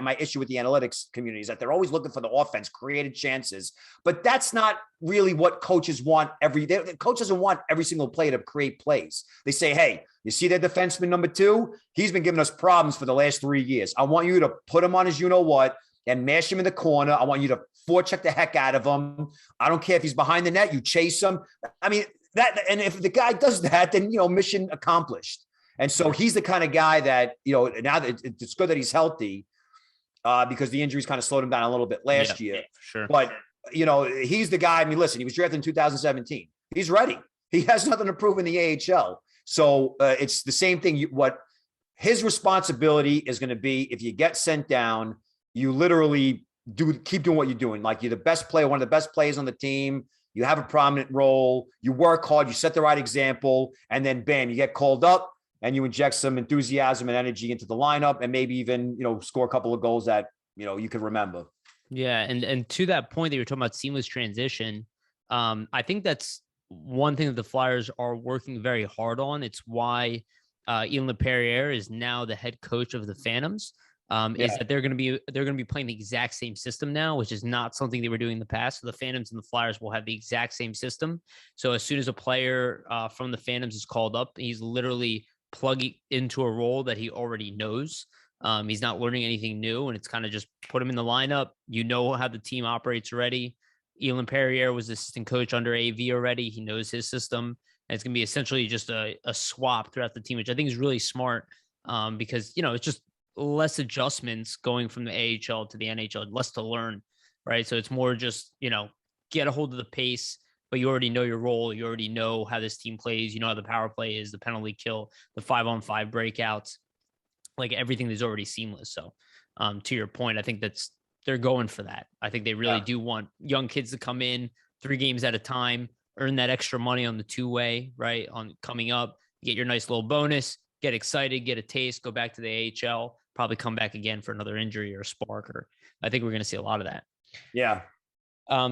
my issue with the analytics community is, that they're always looking for the offense, created chances. But that's not really what coaches want the coach doesn't want every single player to create plays. They say, hey, you see that defenseman number 2? He's been giving us problems for the last 3 years. I want you to put him on his you-know-what and mash him in the corner. I want you to forecheck the heck out of him. I don't care if he's behind the net, you chase him. I mean, and if the guy does that, then, mission accomplished. And so he's the kind of guy that, now that it's good that he's healthy, because the injuries kind of slowed him down a little bit last year. Sure. But, he's the guy. I mean, listen, he was drafted in 2017. He's ready. He has nothing to prove in the AHL. So it's the same thing. What his responsibility is going to be, if you get sent down, you literally keep doing what you're doing. Like, you're the best player, one of the best players on the team. You have a prominent role. You work hard. You set the right example. And then, bam, you get called up and you inject some enthusiasm and energy into the lineup, and maybe even, score a couple of goals that, you can remember. Yeah. And to that point that you're talking about seamless transition, I think that's one thing that the Flyers are working very hard on. It's why Ian LaPerriere is now the head coach of the Phantoms. Is that they're going to be playing the exact same system now, which is not something they were doing in the past. So the Phantoms and the Flyers will have the exact same system. So as soon as a player from the Phantoms is called up, he's literally plugging into a role that he already knows. He's not learning anything new, and it's kind of just put him in the lineup. How the team operates already. Ian LaPerriere was assistant coach under AV already. He knows his system. And it's going to be essentially just a swap throughout the team, which I think is really smart, because, it's just less adjustments going from the AHL to the NHL, less to learn, right? So it's more just, get a hold of the pace, but you already know your role. You already know how this team plays. You know how the power play is, the penalty kill, the 5-on-5 breakouts, like everything is already seamless. So to your point, I think they're going for that. I think they really do want young kids to come in 3 games at a time, earn that extra money on the 2-way, right? On coming up, get your nice little bonus, get excited, get a taste, go back to the AHL, probably come back again for another injury or a spark. Or I think we're going to see a lot of that. Yeah.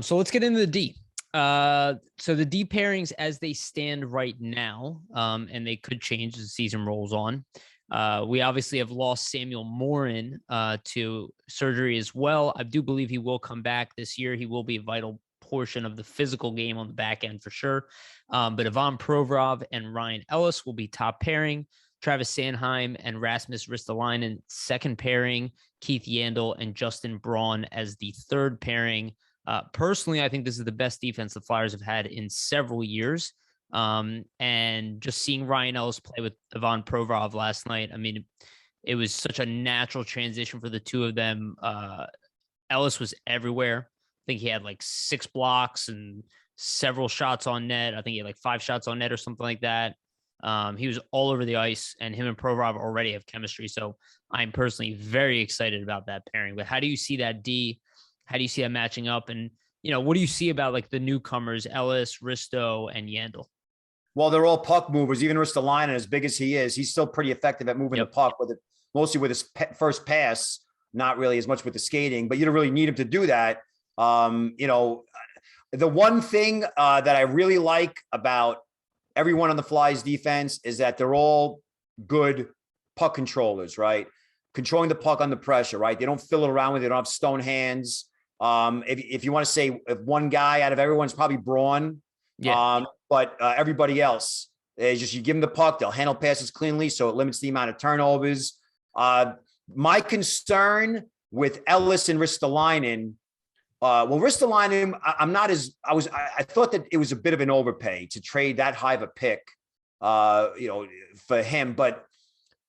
So let's get into the D. So the D pairings as they stand right now, and they could change as the season rolls on. We obviously have lost Samuel Morin to surgery as well. I do believe he will come back this year. He will be a vital portion of the physical game on the back end for sure. But Ivan Provorov and Ryan Ellis will be top pairing. Travis Sanheim and Rasmus Ristolainen, second pairing. Keith Yandel and Justin Braun as the third pairing. Personally, I think this is the best defense the Flyers have had in several years. And just seeing Ryan Ellis play with Ivan Provorov last night, I mean, it was such a natural transition for the two of them. Ellis was everywhere. I think he had like 6 blocks and several shots on net. I think he had like 5 shots on net or something like that. He was all over the ice, and him and Provorov already have chemistry. So I'm personally very excited about that pairing. But how do you see that D? How do you see that matching up? And, what do you see about like the newcomers, Ellis, Risto, and Yandel? Well, they're all puck movers. Even Ristolainen, as big as he is, he's still pretty effective at moving the puck, mostly with his first pass, not really as much with the skating, but you don't really need him to do that. The one thing that I really like about everyone on the Flyers defense is that they're all good puck controllers, right? Controlling the puck under pressure, right? They don't fill it around with it. They don't have stone hands. If you want to say if one guy out of everyone's probably Braun, but everybody else is just, you give them the puck, they'll handle passes cleanly, so it limits the amount of turnovers. My concern with Ellis and Ristolainen, Ristolainen, I thought that it was a bit of an overpay to trade that high of a pick, for him. But,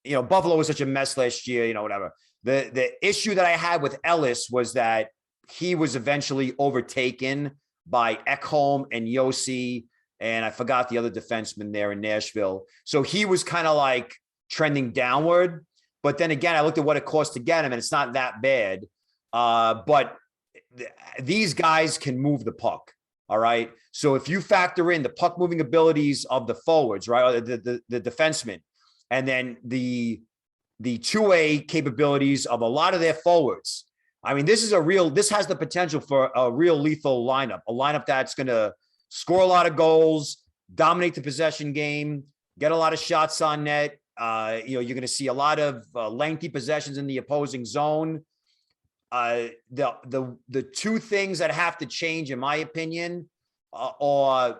Buffalo was such a mess last year, whatever. The issue that I had with Ellis was that he was eventually overtaken by Ekholm and Yossi, and I forgot the other defenseman there in Nashville. So he was kind of like trending downward. But then again, I looked at what it cost to get him, and it's not that bad. But these guys can move the puck. All right. So if you factor in the puck moving abilities of the forwards, right, or the defensemen, and then the 2-way capabilities of a lot of their forwards, I mean, this has the potential for a real lethal lineup, a lineup that's going to score a lot of goals, dominate the possession game, get a lot of shots on net. You're going to see a lot of lengthy possessions in the opposing zone. The two things that have to change, in my opinion, are,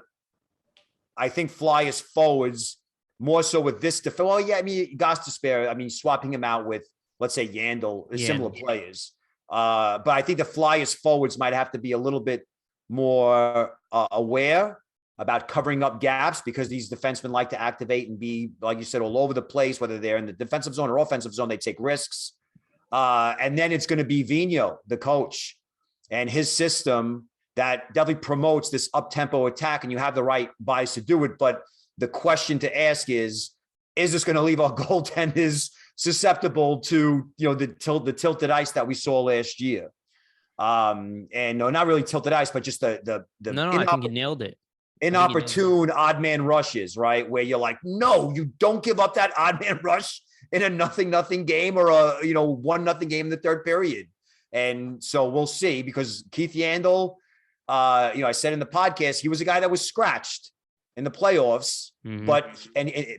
I think, Flyers forwards more so with this defense. Well, yeah, I mean, Gostisbehere, swapping him out with, let's say, Yandel, similar players. But I think the Flyers forwards might have to be a little bit more aware about covering up gaps, because these defensemen like to activate and be, like you said, all over the place, whether they're in the defensive zone or offensive zone, they take risks. And then it's going to be Vigneault, the coach, and his system that definitely promotes this up-tempo attack, and you have the right buys to do it. But the question to ask is this going to leave our goaltenders susceptible to, the tilted ice that we saw last year? And no, not really tilted ice, but just the No, I think you nailed it. Inopportune odd man rushes, right? Where you're like, no, you don't give up that odd man rush in a 0-0 game or a 1-0 game in the third period. And so we'll see, because Keith Yandle, I said in the podcast, he was a guy that was scratched in the playoffs, but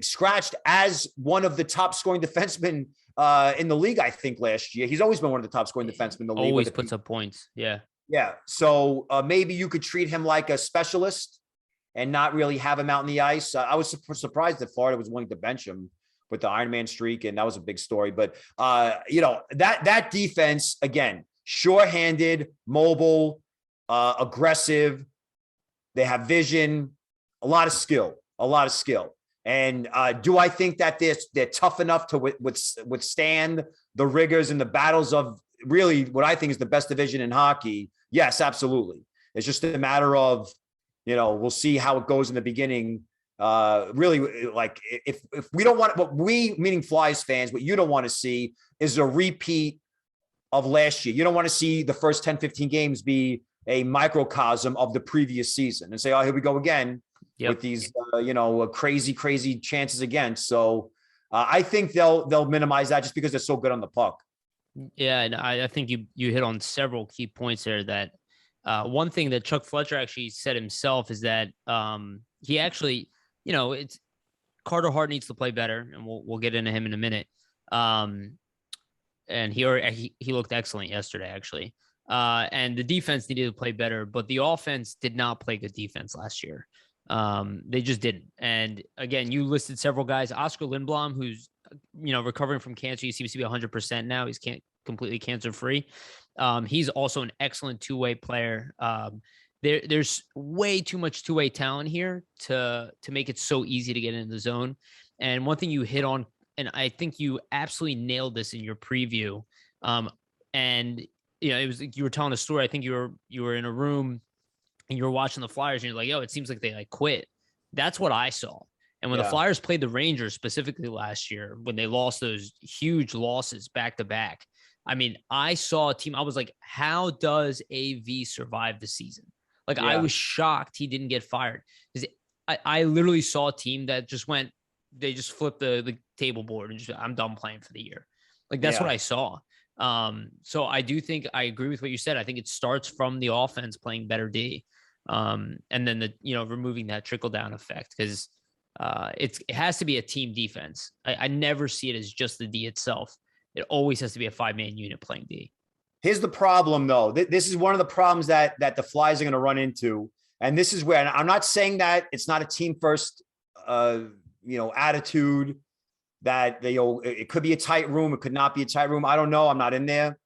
scratched as one of the top scoring defensemen in the league, I think, last year. He's always been one of the top scoring defensemen in the league. Always puts up points. Yeah. Yeah. So maybe you could treat him like a specialist and not really have him out in the ice. I was surprised that Florida was willing to bench him with the Iron Man streak, and that was a big story. But, that defense, again, sure-handed, mobile, aggressive. They have vision, a lot of skill. And do I think that they're tough enough to withstand the rigors and the battles of really what I think is the best division in hockey? Yes, absolutely. It's just a matter of, we'll see how it goes in the beginning. Really, like, if we don't want, what we, meaning Flyers fans, what you don't want to see is a repeat of last year. You don't want to see the first 10, 15 games be a microcosm of the previous season and say, oh, here we go again with these, crazy chances again. So I think they'll minimize that just because they're so good on the puck. Yeah, and I think you hit on several key points there. That one thing that Chuck Fletcher actually said himself is that he actually, it's Carter Hart needs to play better, and we'll get into him in a minute. And he looked excellent yesterday, actually. And the defense needed to play better, but the offense did not play good defense last year. They just didn't. And again, you listed several guys. Oscar Lindblom, who's recovering from cancer, he seems to be 100% now. He's completely cancer free. He's also an excellent two-way player. There's way too much two-way talent here to make it so easy to get into the zone. And one thing you hit on, and I think you absolutely nailed this in your preview. And it was, you were telling a story. I think you were in a room and you were watching the Flyers, and you're like, yo, it seems like they quit. That's what I saw. And when the Flyers played the Rangers specifically last year, when they lost those huge losses back to back, I mean, I saw a team. I was like, how does AV survive the season? I was shocked he didn't get fired, because I literally saw a team that just they just flipped the table board and just, I'm done playing for the year. That's what I saw. So I do think I agree with what you said. I think it starts from the offense playing better D. And then removing that trickle down effect, because it has to be a team defense. I never see it as just the D itself. It always has to be a 5-man unit playing D. Here's the problem, though. This is one of the problems that the Flyers are going to run into. And this is where, and I'm not saying that it's not a team first, attitude, that it could be a tight room. It could not be a tight room. I don't know. I'm not in there.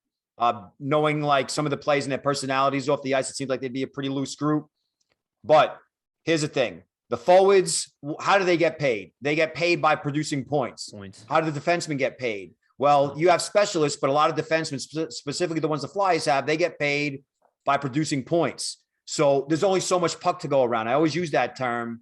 Knowing some of the plays and their personalities off the ice, it seems like they'd be a pretty loose group. But here's the thing. The forwards, how do they get paid? They get paid by producing points. How do the defensemen get paid? Well, you have specialists, but a lot of defensemen, specifically the ones the Flyers have, they get paid by producing points. So there's only so much puck to go around. I always use that term.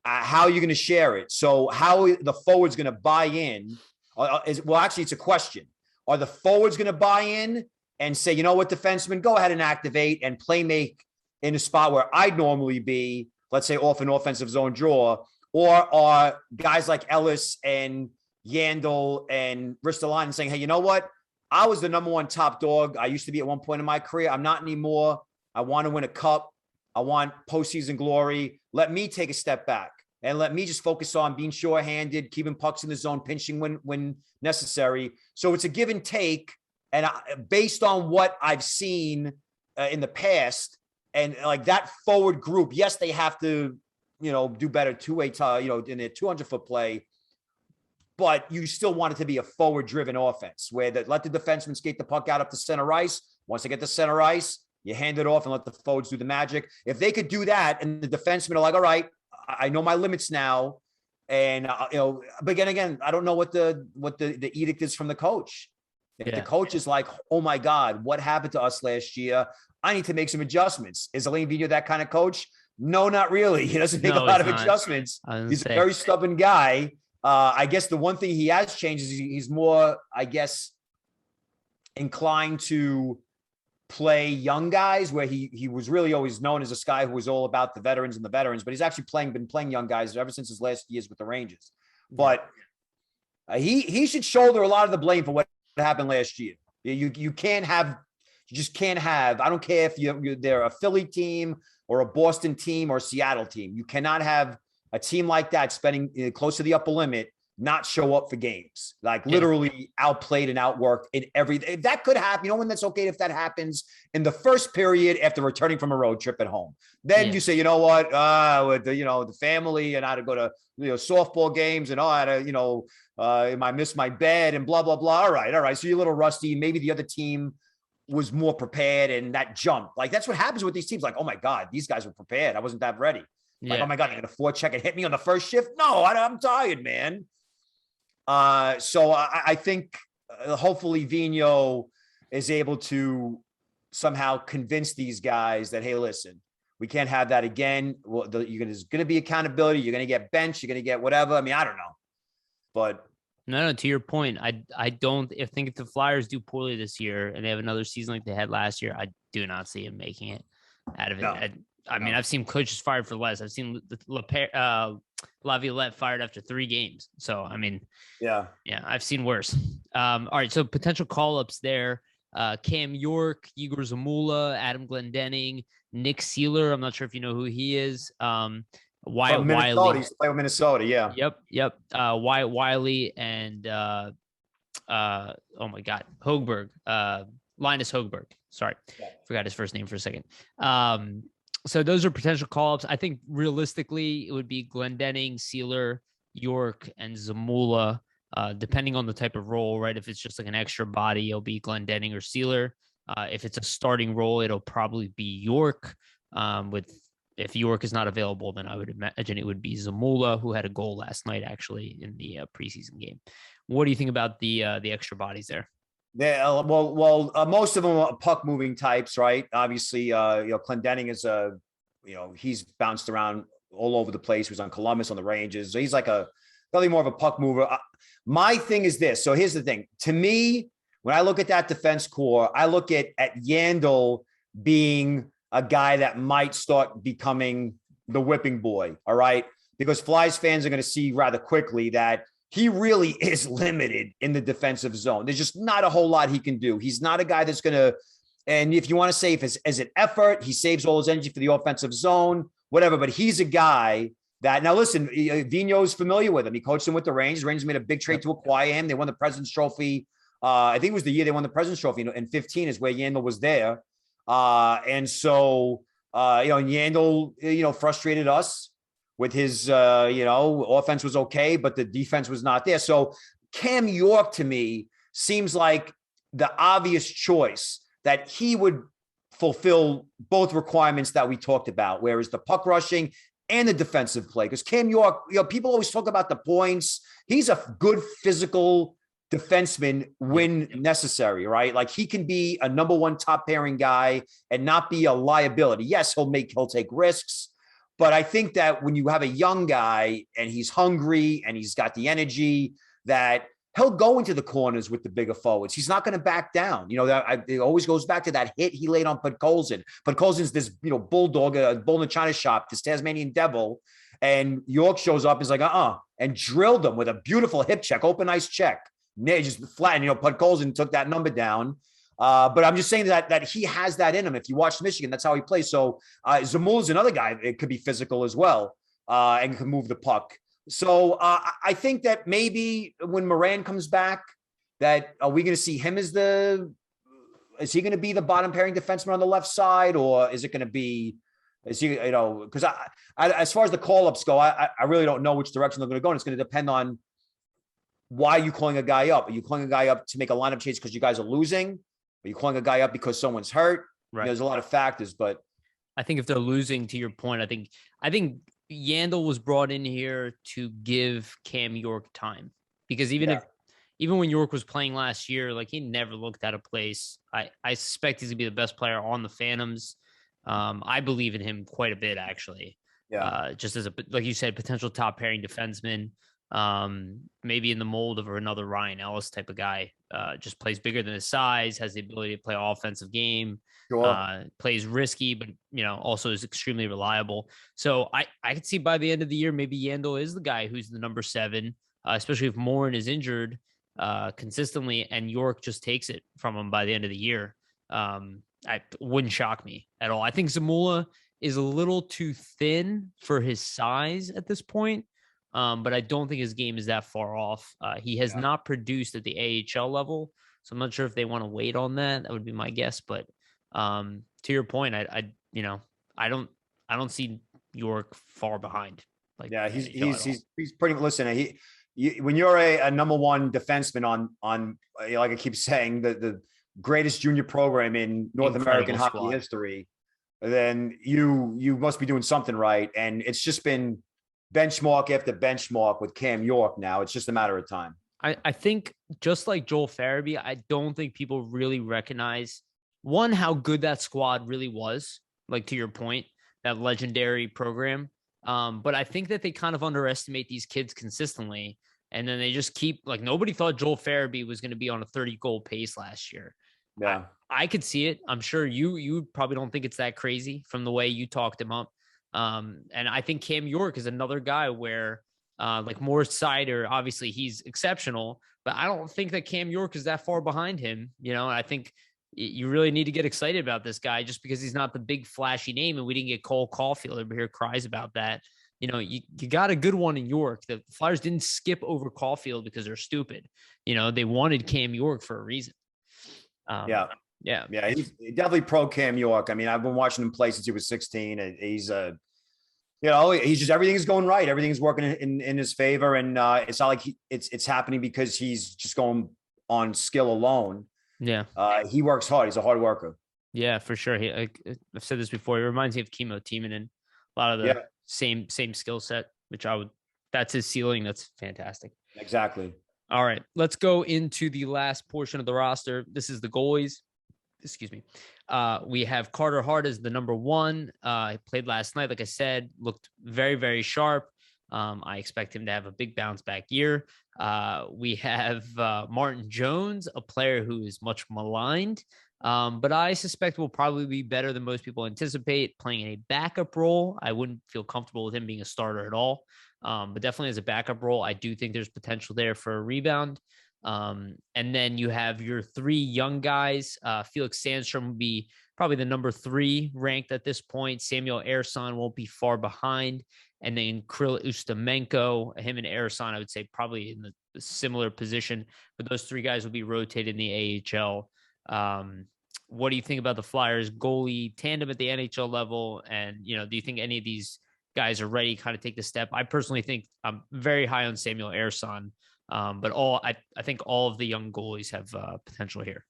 How are you going to share it? So how are the forwards going to buy in? Actually, it's a question. Are the forwards going to buy in and say, you know what, defensemen, go ahead and activate and play make in a spot where I'd normally be, let's say off an offensive zone draw? Or are guys like Ellis and Yandle and Ristolainen saying, hey, you know what? I was the number one top dog. I used to be at one point in my career. I'm not anymore. I want to win a cup. I want postseason glory. Let me take a step back and let me just focus on being sure-handed, keeping pucks in the zone, pinching when necessary. So it's a give and take. And based on what I've seen in the past, and that forward group, yes, they have to, do better two-way, in their 200-foot play. But you still want it to be a forward-driven offense where let the defenseman skate the puck out up to center ice, Once they get to center ice, you hand it off and let the forwards do the magic. If they could do that, and the defensemen are like, all right, I know my limits now. And, but again, I don't know what the edict is from the coach. If the coach is like, oh my God, what happened to us last year? I need to make some adjustments. Is Alain Vigneault that kind of coach? No, not really. He doesn't make a lot of adjustments. He's a very stubborn guy. I guess the one thing he has changed is he's more, I guess, inclined to play young guys, where he was really always known as this guy who was all about the veterans, but he's actually been playing young guys ever since his last years with the Rangers. But he should shoulder a lot of the blame for what happened last year. You just can't have, I don't care if they're a Philly team or a Boston team or a Seattle team. You cannot have a team like that spending close to the upper limit not show up for games, like literally outplayed and outworked in if that could happen, when that's okay if that happens in the first period after returning from a road trip at home. Then you say, you know what, with the family and I had to go to softball games and I had to, I missed my bed and blah, blah, blah. All right. So you're a little rusty. Maybe the other team was more prepared and that jump. Like that's what happens with these teams. Like, oh my God, these guys were prepared. I wasn't that ready. Like, oh my God, they're going to forecheck and hit me on the first shift. No, I'm tired, man. So I think hopefully Vigneault is able to somehow convince these guys that, hey, listen, we can't have that again. Well, there's going to be accountability. You're going to get benched. You're going to get whatever. I mean, I don't know, but no. To your point, I think if the Flyers do poorly this year and they have another season like they had last year, I do not see him making it out of it. No. I mean, I've seen coaches fired for less. I've seen Laviolette fired after 3 games. So, I mean, yeah, I've seen worse. All right. So potential call-ups there. Cam York, Igor Zamula, Adam Glendening, Nick Seeler. I'm not sure if you know who he is. Wyatt Wiley. He's playing with Minnesota. Yeah. Yep. Wyatt Wiley and oh my God, Hogberg. Linus Hogberg. Sorry. Forgot his first name for a second. So those are potential call-ups. I think realistically it would be Glendening, Seeler, York, and Zamula, depending on the type of role, right? If it's just like an extra body, it'll be Glendening or Seeler. If it's a starting role, it'll probably be York. If York is not available, then I would imagine it would be Zamula, who had a goal last night, actually, in the preseason game. What do you think about the extra bodies there? Yeah, most of them are puck moving types, right? Obviously, Glendening is he's bounced around all over the place. He was on Columbus, on the Rangers. So he's like nothing more of a puck mover. My thing is this. So here's the thing. To me, when I look at that defense core, I look at Yandel being a guy that might start becoming the whipping boy. All right, because Flyers fans are going to see rather quickly that he really is limited in the defensive zone. There's just not a whole lot he can do. He's not a guy that's going to, and if you want to say if it's as an effort, he saves all his energy for the offensive zone, whatever, but he's a guy that, now listen, Vigneault's familiar with him. He coached him with the Rangers. Rangers made a big trade to acquire him. They won the President's Trophy. I think it was the year they won the President's Trophy in 15 is where Yandel was there. And so, Yandel, frustrated us with his, offense was okay, but the defense was not there. So Cam York to me seems like the obvious choice that he would fulfill both requirements that we talked about, whereas the puck rushing and the defensive play. Because Cam York, people always talk about the points. He's a good physical defenseman when necessary, right? Like he can be a number 1 top pairing guy and not be a liability. Yes, he'll take risks. But I think that when you have a young guy and he's hungry and he's got the energy, that he'll go into the corners with the bigger forwards. He's not going to back down. It always goes back to that hit he laid on Podkolzin. Podkolzin's this, bulldog, a bull in the China shop, this Tasmanian devil. And York shows up, is like, and drilled him with a beautiful hip check, open ice check. Just flattened, Podkolzin took that number down. But I'm just saying that he has that in him. If you watch Michigan, that's how he plays. So Zamula is another guy. It could be physical as well and can move the puck. So I think that maybe when Moran comes back, that are we going to see him as is he going to be the bottom pairing defenseman on the left side, or is it going to be, because I as far as the call-ups go, I really don't know which direction they're going to go. And it's going to depend on why are you calling a guy up? Are you calling a guy up to make a lineup change because you guys are losing? Are you calling a guy up because someone's hurt? Right. There's a lot of factors, but I think if they're losing, to your point, I think Yandle was brought in here to give Cam York time, because even when York was playing last year, like, he never looked out of place. I suspect he's gonna be the best player on the Phantoms. I believe in him quite a bit, actually. Just as like you said, potential top pairing defenseman. Maybe in the mold of another Ryan Ellis type of guy. Just plays bigger than his size, has the ability to play offensive game. Plays risky, but also is extremely reliable. So I could see by the end of the year, maybe Yandle is the guy who's the number 7, especially if Morin is injured consistently, and York just takes it from him by the end of the year. I wouldn't shock me at all. I think Zamula is a little too thin for his size at this point. But I don't think his game is that far off. He has not produced at the AHL level, so I'm not sure if they want to wait on that. That would be my guess. But to your point, I don't see York far behind. Like, he's pretty. Listen, when you're a number 1 defenseman on like I keep saying, the greatest junior program in North American hockey history, then you must be doing something right. And it's just been benchmark after benchmark with Cam York now. It's just a matter of time. I think just like Joel Farabee, I don't think people really recognize, one, how good that squad really was, like to your point, that legendary program. But I think that they kind of underestimate these kids consistently. And then they just keep, like, nobody thought Joel Farabee was going to be on a 30-goal pace last year. Yeah. I could see it. I'm sure you probably don't think it's that crazy from the way you talked him up. And I think Cam York is another guy where, like Morris Seider, obviously he's exceptional, but I don't think that Cam York is that far behind him. I think you really need to get excited about this guy just because he's not the big flashy name, and we didn't get Cole Caulfield. Everybody here cries about that. You got a good one in York. The Flyers didn't skip over Caulfield because they're stupid. They wanted Cam York for a reason. Yeah. He's definitely pro Cam York. I mean, I've been watching him play since he was 16. He's he's just, everything's going right. Everything's working in his favor. And it's not like it's happening because he's just going on skill alone. Yeah. He works hard. He's a hard worker. Yeah, for sure. I've said this before. He reminds me of Kimmo Timonen. A lot of the same skill set, that's his ceiling. That's fantastic. Exactly. All right, let's go into the last portion of the roster. This is the goalies. Excuse me. We have Carter Hart as the number 1. He played last night. Like I said, looked very, very sharp. I expect him to have a big bounce back year. We have Martin Jones, a player who is much maligned, but I suspect will probably be better than most people anticipate, playing in a backup role. I wouldn't feel comfortable with him being a starter at all, but definitely as a backup role, I do think there's potential there for a rebound. And then you have your 3 young guys. Felix Sandstrom would be probably the number 3 ranked at this point. Samuel Ersson won't be far behind. And then Kirill Ustimenko, him and Ersson, I would say probably in the similar position, but those 3 guys will be rotated in the AHL. What do you think about the Flyers goalie tandem at the NHL level? And, do you think any of these guys are ready to kind of take the step? I personally think I'm very high on Samuel Ersson. But I think all of the young goalies have potential here.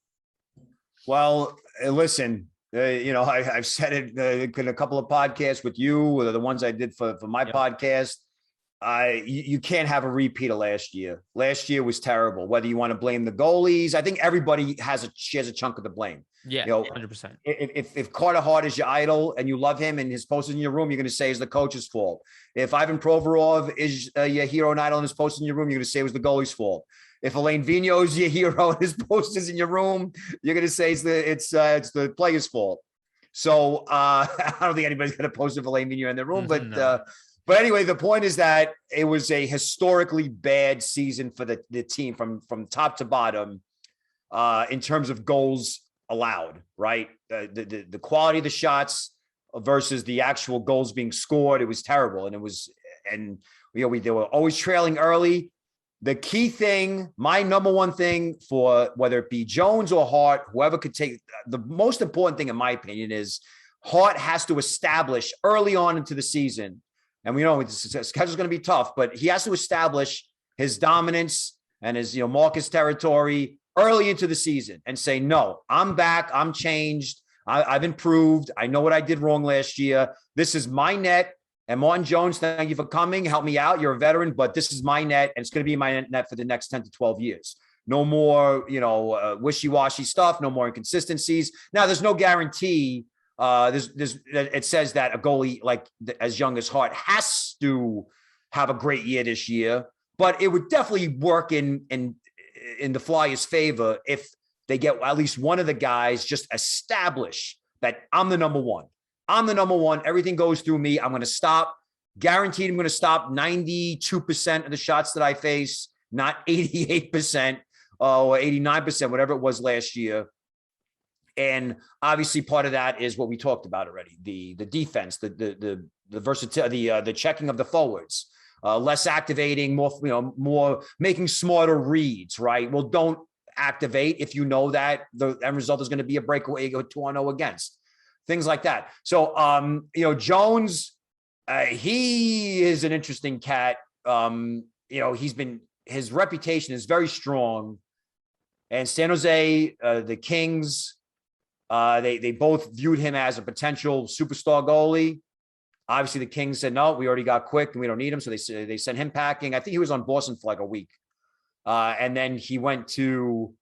Well, listen, I've said it in a couple of podcasts with you, or the ones I did for my podcast. You can't have a repeat of last year. Last year was terrible. Whether you want to blame the goalies, I think everybody shares a chunk of the blame. Yeah, 100%. If Carter Hart is your idol and you love him and his post in your room, you're going to say it's the coach's fault. If Ivan Provorov is your hero and idol and his post in your room, you're going to say it was the goalie's fault. If Alain Vigneault is your hero and his posters in your room, you're going to say it's the player's fault. So I don't think anybody's going to post if Alain Vigneault in their room, but. No. But anyway, the point is that it was a historically bad season for the team from top to bottom in terms of goals allowed, right? The quality of the shots versus the actual goals being scored, it was terrible. And they were always trailing early. The key thing, my number 1 thing for whether it be Jones or Hart, whoever could take, the most important thing in my opinion is Hart has to establish early on into the season. And we know the schedule's going to be tough, but he has to establish his dominance and his, Marcus territory early into the season and say, no, I'm back. I'm changed. I've improved. I know what I did wrong last year. This is my net. And Martin Jones, thank you for coming. Help me out. You're a veteran, but this is my net, and it's going to be my net for the next 10 to 12 years. No more, wishy-washy stuff. No more inconsistencies. Now, there's no guarantee. It says that a goalie like as young as Hart has to have a great year this year, but it would definitely work in the Flyers' favor if they get at least one of the guys just establish that I'm the number one. I'm the number one. Everything goes through me. I'm going to stop. Guaranteed I'm going to stop 92% of the shots that I face, not 88% or 89%, whatever it was last year. And obviously part of that is what we talked about already, the defense, the versatility, the checking of the forwards, less activating, more making smarter reads, right? Well, don't activate if you know that the end result is going to be a breakaway, go 2-0 against. Things like that. So, Jones, he is an interesting cat. His reputation is very strong. And San Jose, the Kings, they both viewed him as a potential superstar goalie. Obviously, the Kings said, no, we already got Quick and we don't need him. So they sent him packing. I think he was on Boston for like a week. And then he went to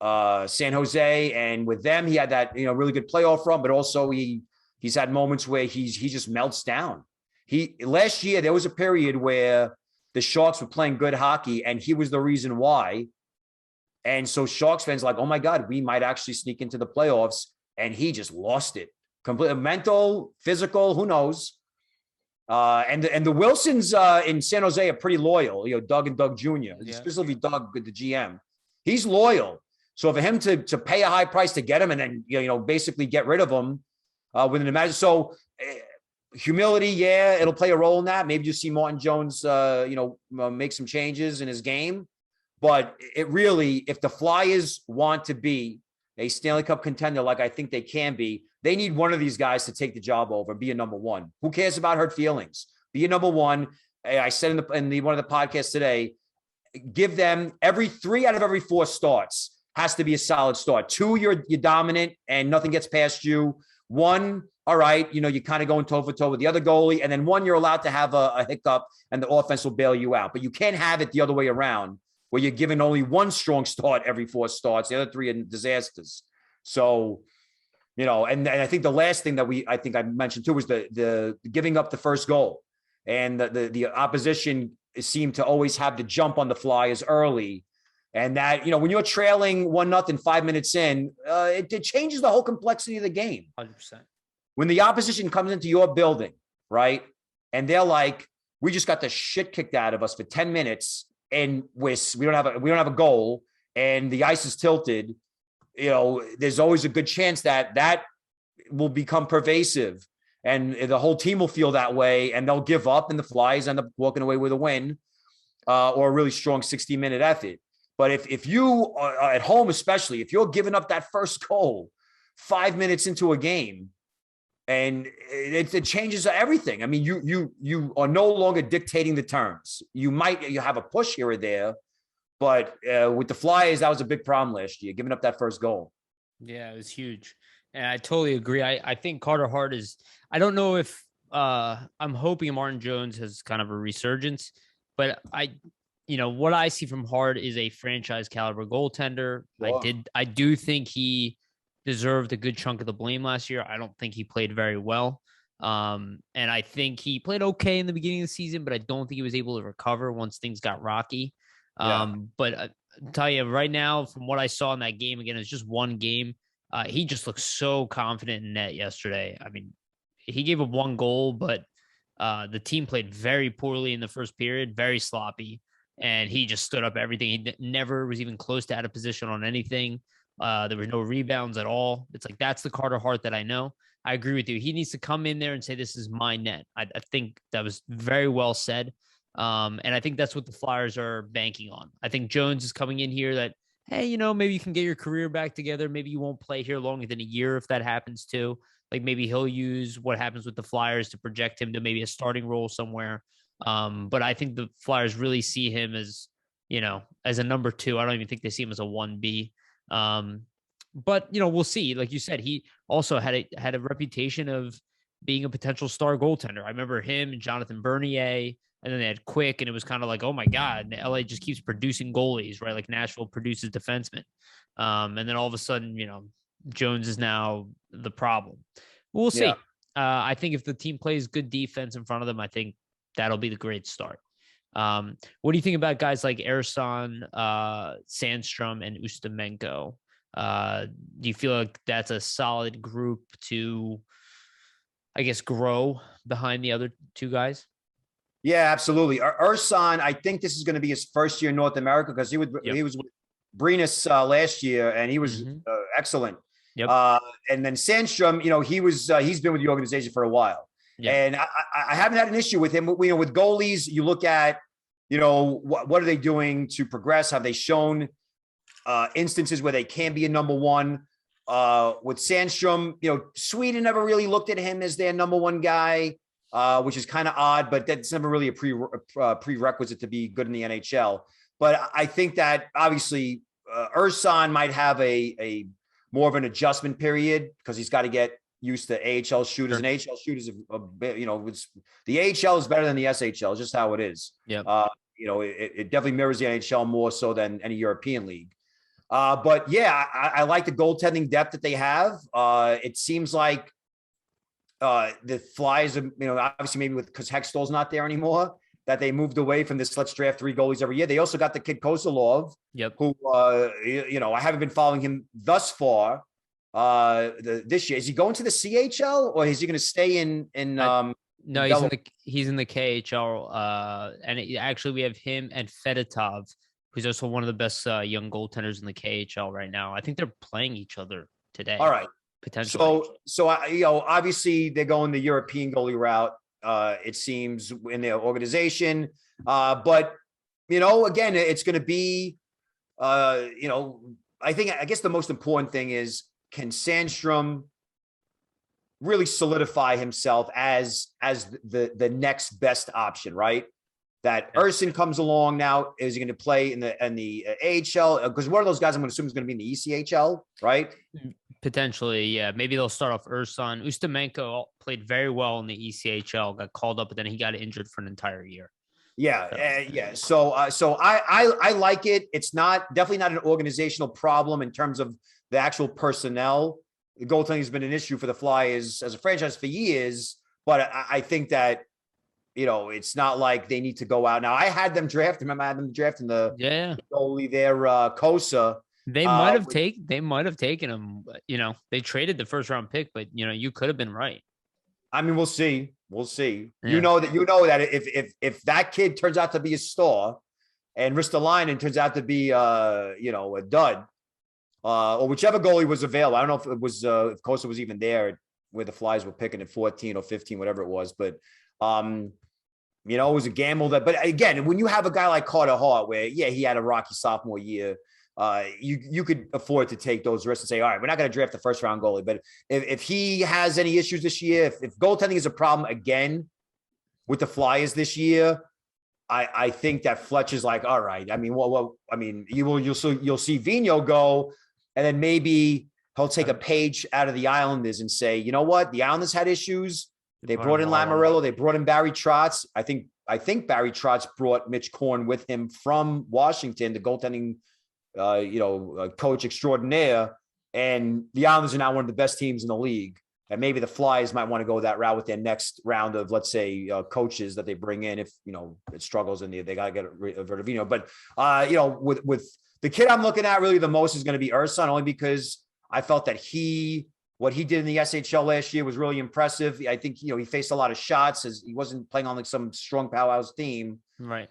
San Jose, and with them, he had that, really good playoff run, but also he's had moments where he just melts down. Last year, there was a period where the Sharks were playing good hockey and he was the reason why. And so Sharks fans like, oh my God, we might actually sneak into the playoffs. And he just lost it. Completely mental, physical, who knows? And the Wilsons in San Jose are pretty loyal. Doug and Doug Jr., specifically Doug, the GM. He's loyal. So for him to pay a high price to get him and then, basically get rid of him within the match. So humility, yeah, it'll play a role in that. Maybe you see Martin Jones, make some changes in his game. But it really, if the Flyers want to be a Stanley Cup contender like I think they can be, they need one of these guys to take the job over, be a number one. Who cares about hurt feelings? Be a number one. I said in one of the podcasts today, give them 3 out of every 4 starts has to be a solid start. 2, you're dominant and nothing gets past you. 1, all right, you're kind of going toe for toe with the other goalie. And then 1, you're allowed to have a hiccup and the offense will bail you out. But you can't have it the other way around, where you're given only 1 strong start every 4 starts. The other 3 are disasters. So, and I think the last thing that I mentioned too was the giving up the first goal. And the opposition seemed to always have the jump on the Flyers early. And that, when you're trailing 1-0 5 minutes in, it changes the whole complexity of the game. 100%. When the opposition comes into your building, right, and they're like, we just got the shit kicked out of us for 10 minutes, and we don't have a goal, and the ice is tilted, there's always a good chance that will become pervasive, and the whole team will feel that way, and they'll give up, and the Flyers end up walking away with a win or a really strong 60-minute effort. But if you are at home, especially if you're giving up that first goal 5 minutes into a game, and it changes everything. I mean, you are no longer dictating the terms. You have a push here or there, but with the Flyers, that was a big problem last year, giving up that first goal. Yeah, it was huge. And I totally agree. I think Carter Hart I don't know if I'm hoping Martin Jones has kind of a resurgence, but what I see from Hart is a franchise caliber goaltender. Whoa. I do think he deserved a good chunk of the blame last year. I don't think he played very well. And I think he played okay in the beginning of the season, but I don't think he was able to recover once things got rocky. Yeah. But I'll tell you right now, from what I saw in that game, again, it's just one game. He just looked so confident in net yesterday. I mean, he gave up 1 goal, but the team played very poorly in the first period, very sloppy. And he just stood up everything. He never was even close to out of position on anything. There were no rebounds at all. It's like, that's the Carter Hart that I know. I agree with you. He needs to come in there and say, this is my net. I think that was very well said. And I think that's what the Flyers are banking on. I think Jones is coming in here that, hey, maybe you can get your career back together. Maybe you won't play here longer than a year if that happens too. Like maybe he'll use what happens with the Flyers to project him to maybe a starting role somewhere. But I think the Flyers really see him as as a number 2. I don't even think they see him as a 1B. But we'll see. Like you said, he also had a reputation of being a potential star goaltender. I remember him and Jonathan Bernier, and then they had Quick, and it was kind of like, oh my God, LA just keeps producing goalies, right? Like Nashville produces defensemen. And then all of a sudden, Jones is now the problem. We'll see. Yeah. I think if the team plays good defense in front of them, I think that'll be the great start. What do you think about guys like Ersan, Sandstrom, and Ustimenko? Do you feel like that's a solid group to, I guess, grow behind the other 2 guys? Yeah, absolutely. Ersan, I think this is going to be his first year in North America because he was with Brenus last year, and he was excellent. Yep. And then Sandstrom, he's been with the organization for a while, and I haven't had an issue with him. With goalies, you look at, what are they doing to progress? Have they shown instances where they can be a number 1? With Sandstrom, Sweden never really looked at him as their number 1 guy, which is kind of odd, but that's never really a prerequisite to be good in the NHL. But I think that obviously Ersan might have a more of an adjustment period because he's got to get used to AHL shooters, and AHL shooters, the AHL is better than the SHL, just how it is. Yeah. It definitely mirrors the NHL more so than any European league. But yeah, I like the goaltending depth that they have. It seems like the Flyers, obviously maybe because Hextall's not there anymore, that they moved away from this let's draft 3 goalies every year. They also got the kid Kosalov, who, I haven't been following him thus far this year. Is he going to the CHL or is he going to stay in no, he's in the KHL. And actually we have him and Fedotov, who's also one of the best young goaltenders in the KHL right now. I think they're playing each other today. All right. Potentially. So obviously they're going the European goalie route. It seems in their organization, but again, it's going to be, I guess the most important thing is, can Sandstrom really solidify himself as the next best option, right? That Ersan comes along now. Is he going to play in the AHL? Because one of those guys I'm going to assume is going to be in the ECHL, right? Potentially, yeah. Maybe they'll start off Ersan. Ustimenko played very well in the ECHL, got called up, but then he got injured for an entire year. Yeah. So I like it. It's definitely not an organizational problem in terms of the actual personnel. The goaltending has been an issue for the Flyers as a franchise for years, but I think that, it's not like they need to go out now. I had them draft. Remember, I had them drafting the goalie there, Kosa. They might have taken him. They traded the 1st round pick, but you could have been right. I mean, we'll see. Yeah. You know that if that kid turns out to be a star, and Ristolainen turns out to be a dud, or whichever goalie was available. I don't know if it was if Kosa was even there where the Flyers were picking at 14 or 15, whatever it was, but. It was a gamble but again, when you have a guy like Carter Hart, where, he had a rocky sophomore year, you could afford to take those risks and say, all right, we're not going to draft the 1st round goalie. But if he has any issues this year, if goaltending is a problem again with the Flyers this year, I think that Fletcher's like, all right. I mean, you'll see Vigneault go, and then maybe he'll take a page out of the Islanders and say, you know what, the Islanders had issues. They brought in Lamoriello. They brought in Barry Trotz. I think Barry Trotz brought Mitch Korn with him from Washington, the goaltending, coach extraordinaire. And the Islanders are now one of the best teams in the league. And maybe the Flyers might want to go that route with their next round of, let's say, coaches that they bring in if, it struggles and they got to get rid of Vigneault. But, with the kid I'm looking at really the most is going to be Ersan, only because I felt that what he did in the SHL last year was really impressive. I think, he faced a lot of shots as he wasn't playing on like some strong powerhouse team. Right.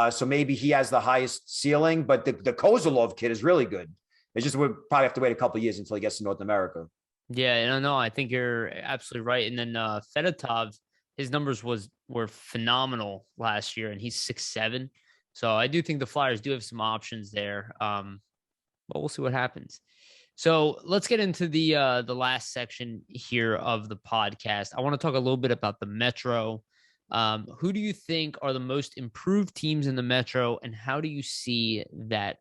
So maybe he has the highest ceiling, but the Kozalov kid is really good. It's just, we'll probably have to wait a couple of years until he gets to North America. Yeah, no, I think you're absolutely right. And then Fedotov, his numbers were phenomenal last year, and he's 6'7". So I do think the Flyers do have some options there. But we'll see what happens. So let's get into the last section here of the podcast. I want to talk a little bit about the Metro. Who do you think are the most improved teams in the Metro, and how do you see that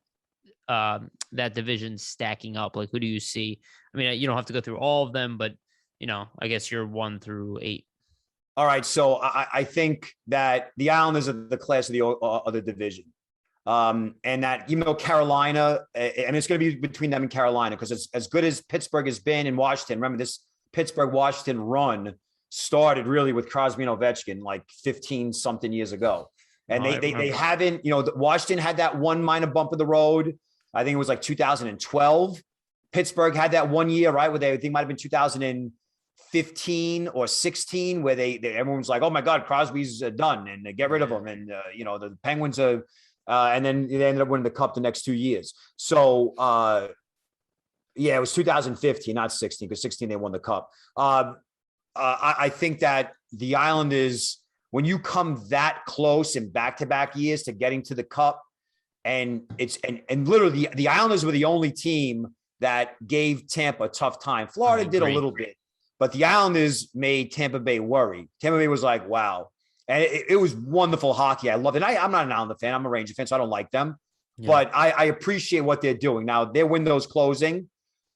that division stacking up? Like, who do you see? I mean, you don't have to go through all of them, but I guess you're 1 through 8. All right, so I think that the Islanders are the class of the other division, and that even though Carolina, and it's going to be between them and Carolina, because as good as Pittsburgh has been in Washington. Remember, this Pittsburgh-Washington run started really with Crosby and Ovechkin like 15 something years ago, and they haven't. Washington had that one minor bump in the road. I think it was like 2012. Pittsburgh had that 1 year, right, where I think it might have been 2015 or 16, where everyone's like, oh my God, Crosby's done, and they get rid of him. And, the Penguins are, and then they ended up winning the cup the next 2 years. So, it was 2015, not 16, because 16 they won the cup. I think that the Islanders, when you come that close in back-to-back years to getting to the cup, and literally the Islanders were the only team that gave Tampa a tough time. Florida did a little bit, but the Islanders made Tampa Bay worry. Tampa Bay was like, wow. And it was wonderful hockey. I love it. And I'm not an Islander fan. I'm a Ranger fan, so I don't like them. Yeah. But I appreciate what they're doing. Now, their window's closing.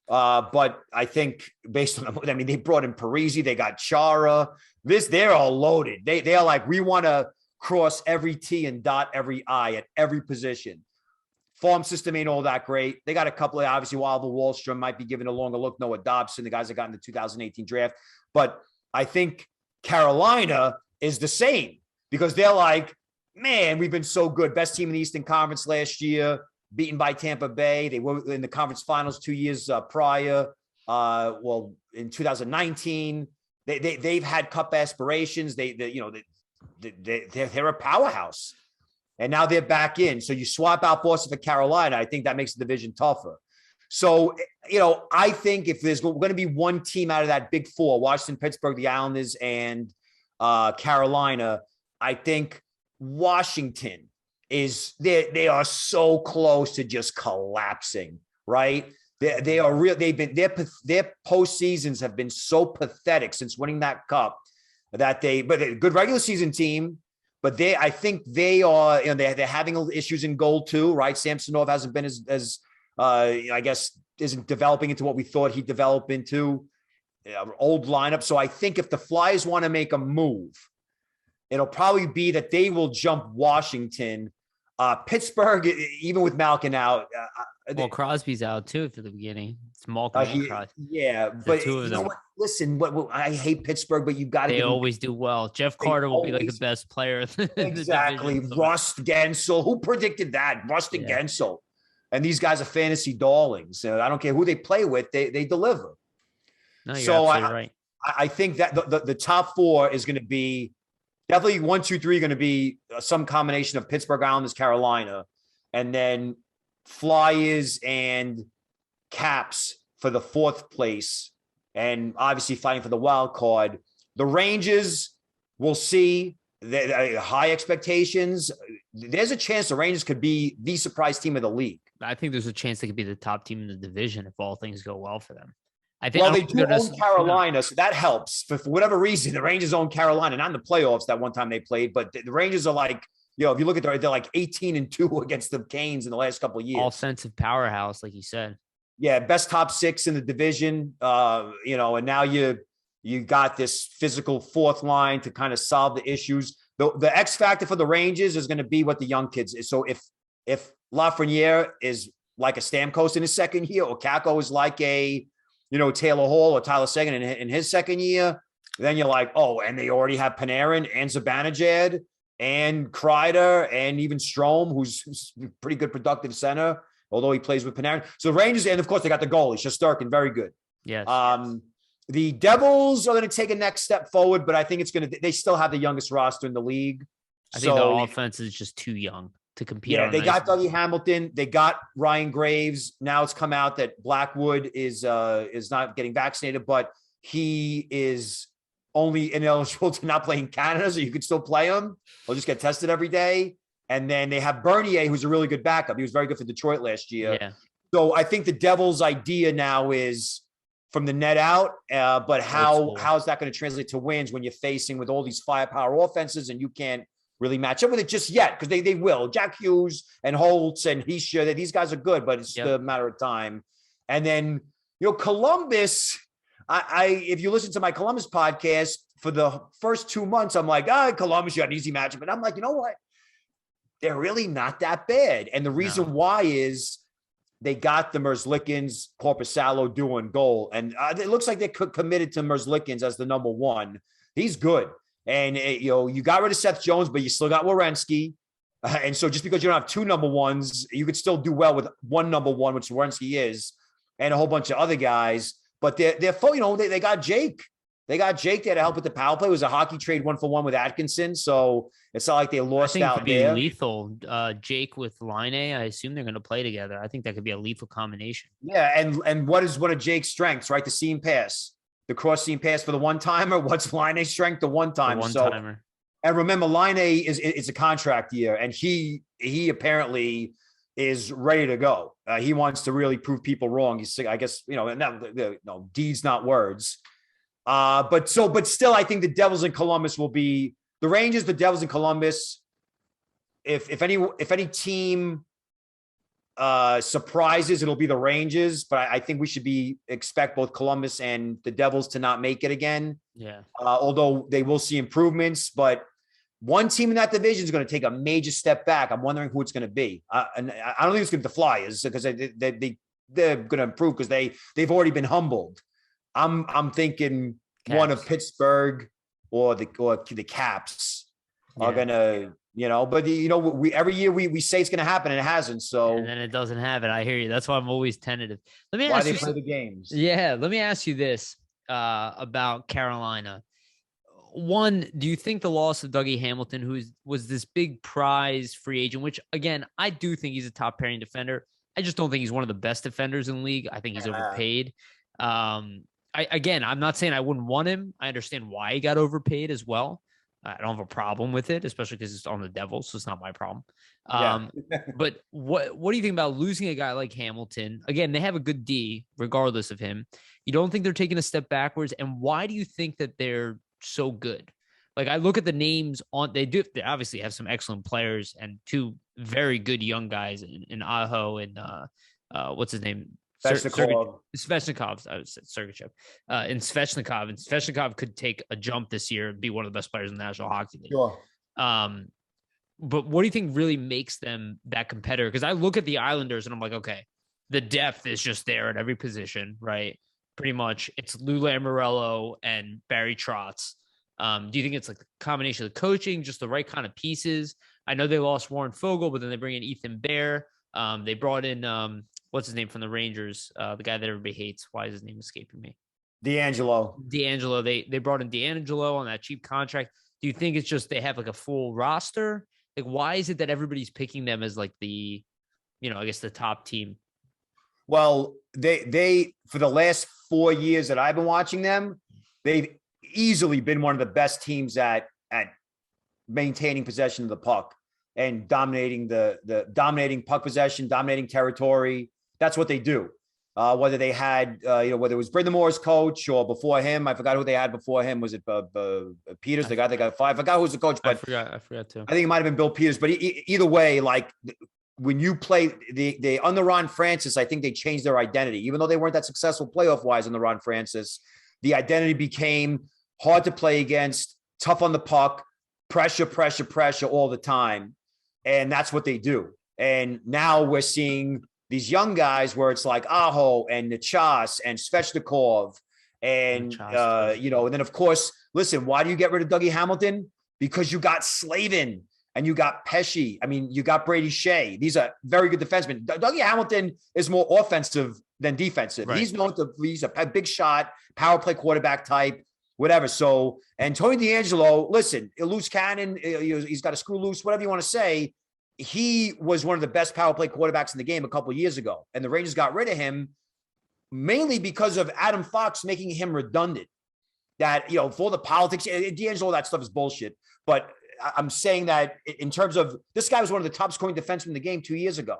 But I think based on they brought in Parise, they got Chara. They're all loaded. They are like, we want to cross every T and dot every I at every position. Farm system ain't all that great. They got a couple of, obviously, Wilder Wallstrom might be given a longer look. Noah Dobson, the guys that got in the 2018 draft. But I think Carolina is the same, because they're like, man, we've been so good. Best team in the Eastern Conference last year, beaten by Tampa Bay. They were in the conference finals 2 years prior. In 2019, they've had cup aspirations. They're a powerhouse. And now they're back in. So you swap out Boston for Carolina, I think that makes the division tougher. So, I think if there's going to be one team out of that big four, Washington, Pittsburgh, the Islanders, and Carolina, I think Washington they are so close to just collapsing, right? They are real. Their postseasons have been so pathetic since winning that cup but they're a good regular season team. But I think they are, they're having issues in goal too, right? Samsonov hasn't been as I guess, isn't developing into what we thought he'd develop into. Old lineup. So I think if the Flyers want to make a move, it'll probably be that they will jump Washington. Pittsburgh, even with Malkin out. Crosby's out too for the beginning. It's Malkin and Crosby. Yeah, but you know what? Listen, I hate Pittsburgh, but you got to. They always do well. Jeff Carter will be like the best player. Exactly. Rust Gensel. Who predicted that? Rust and Gensel. And these guys are fantasy darlings. I don't care who they play with. They deliver. No, you're absolutely right. I think that the top four is going to be definitely 1, 2, 3 going to be some combination of Pittsburgh, Islanders, Carolina, and then Flyers and Caps for the 4th place, and obviously fighting for the wild card. The Rangers, we'll see. High expectations. There's a chance the Rangers could be the surprise team of the league. I think there's a chance they could be the top team in the division if all things go well for them. They do own Carolina, so that helps. For whatever reason, the Rangers own Carolina, not in the playoffs that one time they played, but the Rangers are like, if you look at they're like 18-2 against the Canes in the last couple of years. Offensive powerhouse, like you said. Yeah, best top 6 in the division. And now you got this physical 4th line to kind of solve the issues. The X factor for the Rangers is going to be what the young kids is. So if Lafreniere is like a Stamkos in his second year, or Kakko is like a Taylor Hall or Tyler Seguin in his second year, then you're like, oh, and they already have Panarin and Zibanejad and Kreider and even Strome, who's a pretty good productive center, although he plays with Panarin. So the Rangers, and of course they got the goalie, Shesterkin, very good. Yes. The Devils are going to take a next step forward, but I think they still have the youngest roster in the league. I think the offense is just too young to compete. Yeah, they got Dougie Hamilton. They got Ryan Graves. Now it's come out that Blackwood is not getting vaccinated, but he is only ineligible to not play in Canada, so you could still play him. He'll just get tested every day. And then they have Bernier, who's a really good backup. He was very good for Detroit last year. Yeah. So I think the Devils' idea now is from the net out. But school. how is that going to translate to wins when you're facing with all these firepower offenses and you can't really match up with it just yet? Because they will. Jack Hughes and Holtz and Hischier, these guys are good, but it's a matter of time. And then, Columbus, if you listen to my Columbus podcast, for the first 2 months, I'm like, Columbus, you got an easy matchup. But I'm like, you know what? They're really not that bad. And the reason why is they got the Merzlikins, Korpisalo doing goal. And it looks like they're committed to Merzlikins as the number one. He's good. And, you got rid of Seth Jones, but you still got Werenski. And so just because you don't have two number ones, you could still do well with one number one, which Werenski is, and a whole bunch of other guys. But they're full, they got Jake. They got Jake there to help with the power play. It was a hockey trade 1-for-1 with Atkinson. So it's not like they lost out there. Lethal. Jake with Line A, I assume they're going to play together. I think that could be a lethal combination. Yeah. And what is one of Jake's strengths, right? The seam pass, the cross seam pass for the one-timer. What's Line A's strength? The one-timer. One-timer. And remember, Line A is a contract year, and he apparently is ready to go. He wants to really prove people wrong. I guess, deeds, not words. But still, I think the Devils in Columbus will be the Rangers, the Devils in Columbus. If any team surprises, it'll be the Rangers. But I think we should expect both Columbus and the Devils to not make it again. Yeah. Although they will see improvements, but one team in that division is going to take a major step back. I'm wondering who it's going to be. And I don't think it's going to be the Flyers because they're going to improve because they've already been humbled. I'm thinking Caps. One of Pittsburgh or the Caps are gonna, but we every year we say it's gonna happen and it hasn't. So and then it doesn't happen. I hear you. That's why I'm always tentative. Let me why ask they you play the games. Yeah, let me ask you this about Carolina. One, do you think the loss of Dougie Hamilton, who was this big prize free agent, which again I do think he's a top pairing defender. I just don't think he's one of the best defenders in the league. I think he's overpaid. I'm not saying I wouldn't want him. I understand why he got overpaid as well. I don't have a problem with it, especially because it's on the Devils, so it's not my problem. But what do you think about losing a guy like Hamilton? Again, they have a good D, regardless of him. You don't think they're taking a step backwards? And why do you think that they're so good? Like, I look at the names they obviously have some excellent players and two very good young guys in Aho and what's his name? Svechnikov. I would say Sergachev. And Svechnikov. And Svechnikov could take a jump this year and be one of the best players in the National Hockey League. Sure. But what do you think really makes them that competitor? Because I look at the Islanders and I'm like, okay, the depth is just there at every position, right? Pretty much. It's Lou Lamoriello and Barry Trotz. Do you think it's like the combination of the coaching, just the right kind of pieces? I know they lost Warren Fogle, but then they bring in Ethan Bear. They brought in what's his name from the Rangers? The guy that everybody hates. Why is his name escaping me? D'Angelo. They brought in D'Angelo on that cheap contract. Do you think it's just they have like a full roster? Like, why is it that everybody's picking them as like the, I guess the top team? Well, they for the last 4 years that I've been watching them, they've easily been one of the best teams at maintaining possession of the puck and dominating the dominating puck possession, dominating territory. That's what they do. Whether they had, whether it was Brendan Moore's coach or before him, I forgot who they had before him. Was it Peters? The guy they got five. I forgot who was the coach, but I forgot too. I think it might have been Bill Peters. But either way, like when you play the under Ron Francis, I think they changed their identity. Even though they weren't that successful playoff wise under Ron Francis, the identity became hard to play against, tough on the puck, pressure all the time, and that's what they do. And now we're seeing these young guys where it's like Aho and Nachas and Svechnikov and, and then of course, listen, why do you get rid of Dougie Hamilton? Because you got Slavin and you got Pesce. I mean, you got Brady Shea. These are very good defensemen. Dougie Hamilton is more offensive than defensive. Right. He's a big shot, power play quarterback type, whatever. So, and Tony D'Angelo, listen, a loose cannon, he's got a screw loose, whatever you want to say. He was one of the best power play quarterbacks in the game a couple of years ago. And the Rangers got rid of him mainly because of Adam Fox making him redundant. That, for all the politics, D'Angelo, that stuff is bullshit. But I'm saying that in terms of, this guy was one of the top scoring defensemen in the game 2 years ago.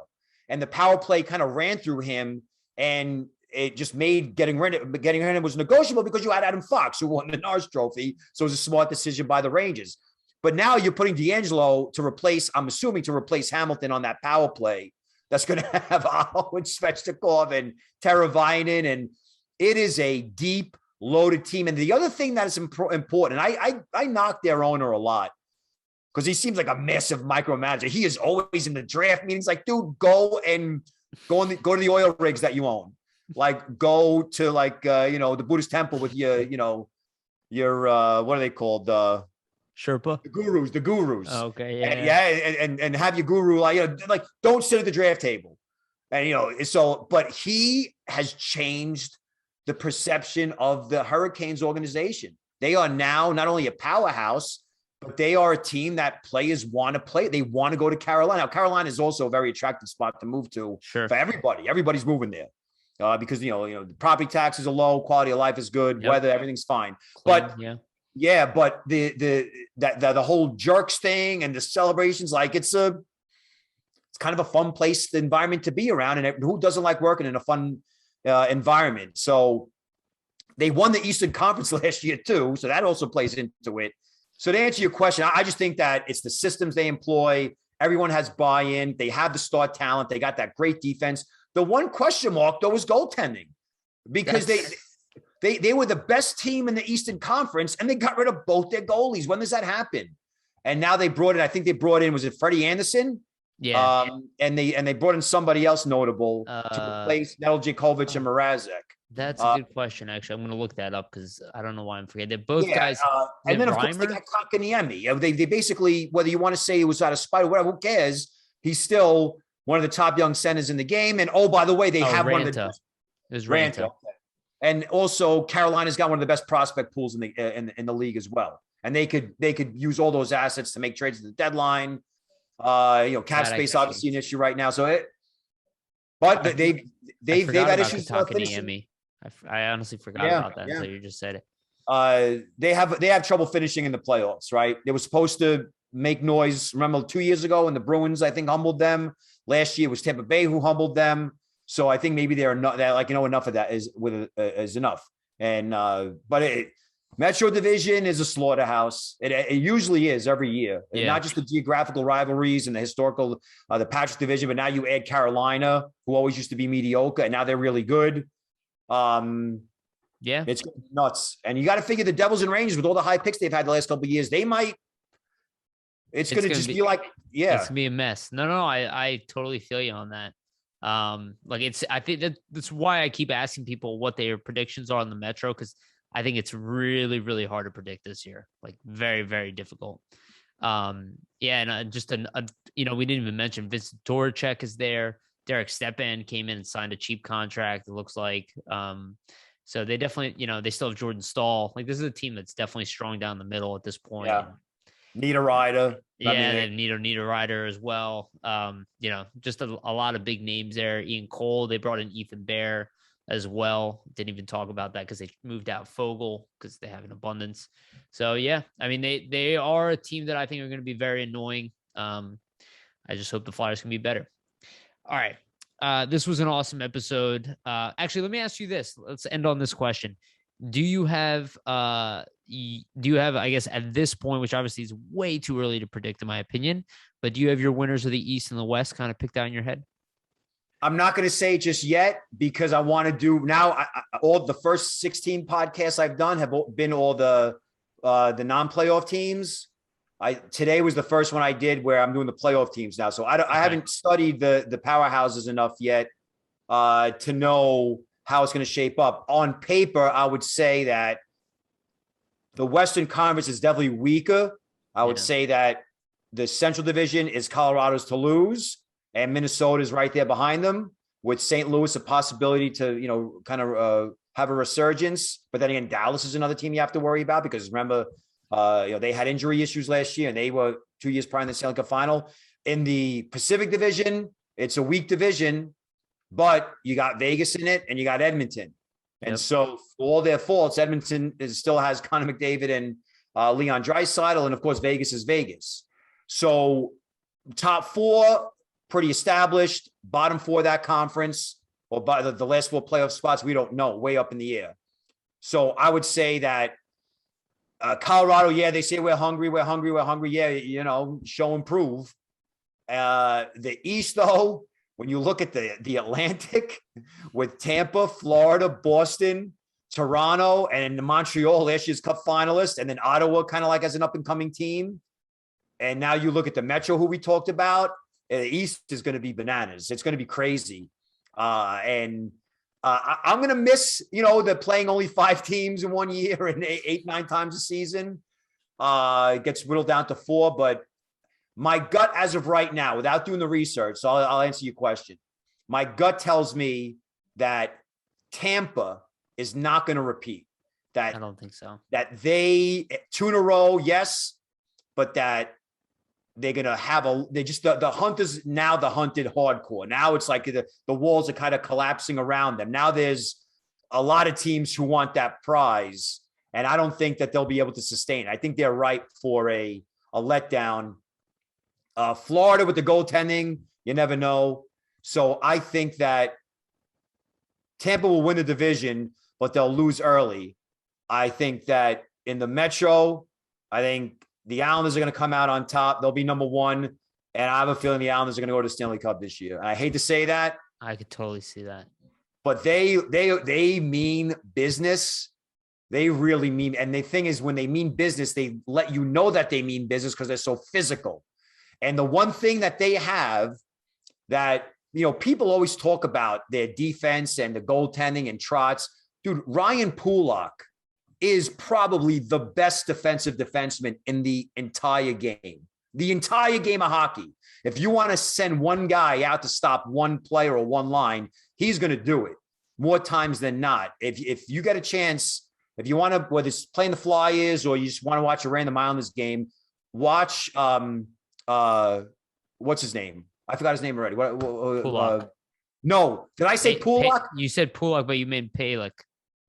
And the power play kind of ran through him. And it just made getting rid of him was negotiable because you had Adam Fox, who won the Norris Trophy. So it was a smart decision by the Rangers. But now you're putting D'Angelo to replace, I'm assuming, to replace Hamilton on that power play. That's going to have Aho and Svechnikov and Teravainen. And it is a deep, loaded team. And the other thing that is important, I knock their owner a lot because he seems like a massive micromanager. He is always in the draft meetings. Like, dude, go to the oil rigs that you own. Like, go to the Buddhist temple with your what are they called? Sherpa? The gurus. Oh, okay. And have your guru, don't sit at the draft table. And, but he has changed the perception of the Hurricanes organization. They are now not only a powerhouse, but they are a team that players want to play. They want to go to Carolina. Now, Carolina is also a very attractive spot to move to for everybody. Everybody's moving there because, the property taxes are low, quality of life is good, weather, everything's fine. But but the whole Jerks thing and the celebrations, it's kind of a fun place, the environment to be around. And who doesn't like working in a fun environment? So they won the Eastern Conference last year too. So that also plays into it. So to answer your question, I just think that it's the systems they employ. Everyone has buy-in. They have the star talent. They got that great defense. The one question mark, though, is goaltending, because they were the best team in the Eastern Conference, and they got rid of both their goalies. When does that happen? And now they brought in, was it Freddie Anderson? Yeah. And they brought in somebody else notable to replace Nedeljkovic and Mrazek. That's a good question, actually. I'm going to look that up because I don't know why I'm forgetting. They're both guys. And then, of course, they got Kotkaniemi. They basically, whether you want to say it was out of spite or whatever, who cares? He's still one of the top young centers in the game. And, by the way, they have Ranta. one of the – It was Ranta. Okay. And also, Carolina's got one of the best prospect pools in the league as well. And they could use all those assets to make trades at the deadline. Cap space obviously an issue right now. So they've had issues finishing. I honestly forgot about that until you just said it. They have trouble finishing in the playoffs, right? They were supposed to make noise. Remember 2 years ago when the Bruins, I think, humbled them. Last year it was Tampa Bay who humbled them. So I think maybe they're not that enough of that is enough. And Metro Division is a slaughterhouse. It usually is every year. Yeah. Not just the geographical rivalries and the historical, the Patrick Division, but now you add Carolina, who always used to be mediocre, and now they're really good. It's nuts. And you got to figure the Devils and Rangers, with all the high picks they've had the last couple of years, it's going to just be like, it's going to be a mess. No, I totally feel you on that. I think that's why I keep asking people what their predictions are on the Metro, because I think it's really, really hard to predict this year. Like, very, very difficult. And we didn't even mention Vincent Toracek is there. Derek Stepan came in and signed a cheap contract, it looks like. So they definitely, they still have Jordan Staal. Like, this is a team that's definitely strong down the middle at this point. Yeah. Niederreiter. They have Niederreiter as well. Just a lot of big names there. Ian Cole, they brought in Ethan Bear as well. Didn't even talk about that because they moved out Fogel because they have an abundance. So, they are a team that I think are going to be very annoying. I just hope the Flyers can be better. All right. This was an awesome episode. Actually, let me ask you this. Let's end on this question. Do you have, I guess at this point, which obviously is way too early to predict in my opinion, but do you have your winners of the East and the West kind of picked out in your head? I'm not going to say it just yet because I want to do now. All the first 16 podcasts I've done have been all the non-playoff teams. Today was the first one I did where I'm doing the playoff teams now. So I haven't studied the powerhouses enough yet to know how it's going to shape up. On paper, I would say that the Western Conference is definitely weaker. I would say that the Central Division is Colorado's to lose, and Minnesota is right there behind them, with St. Louis a possibility to, have a resurgence. But then again, Dallas is another team you have to worry about because remember, they had injury issues last year and they were 2 years prior in the Stanley Cup final. In the Pacific Division, it's a weak division, but you got Vegas in it and you got Edmonton. And so for all their faults, Edmonton still has Connor McDavid and Leon Draisaitl. And of course, Vegas is Vegas. So top four, pretty established. Bottom four of that conference, or by the last 4 playoff spots, we don't know, way up in the air. So I would say that Colorado, yeah, they say we're hungry. Yeah, show and prove. The East, though, when you look at the Atlantic with Tampa, Florida, Boston, Toronto, and Montreal, last year's Cup finalist, and then Ottawa kind of like as an up-and-coming team. And now you look at the Metro, who we talked about. The East is going to be bananas. It's going to be crazy. I'm going to miss, the playing only 5 teams in 1 year and 8-9 times a season. It gets whittled down to 4, but my gut as of right now, without doing the research, so I'll answer your question. My gut tells me that Tampa is not going to repeat. That I don't think so. That they 2 in a row, yes, but that they're going to have the hunt is now the hunted hardcore. Now it's like the walls are kind of collapsing around them. Now there's a lot of teams who want that prize, and I don't think that they'll be able to sustain. I think they're ripe for a letdown. Florida with the goaltending, you never know. So I think that Tampa will win the division, but they'll lose early. I think that in the Metro, I think the Islanders are going to come out on top. They'll be number 1. And I have a feeling the Islanders are going to go to the Stanley Cup this year. And I hate to say that. I could totally see that. But they mean business. They really mean. And the thing is, when they mean business, they let you know that they mean business because they're so physical. And the one thing that they have that, people always talk about their defense and the goaltending and Trotz. Dude, Ryan Pulock is probably the best defensive defenseman in the entire game of hockey. If you want to send one guy out to stop one player or one line, he's going to do it more times than not. If you get a chance, if you want to, whether it's playing the Flyers or you just want to watch a random Islanders game, watch, what's his name? I forgot his name already. Pulock. No, did I say Pulock? You said Pulock, but you meant Palek.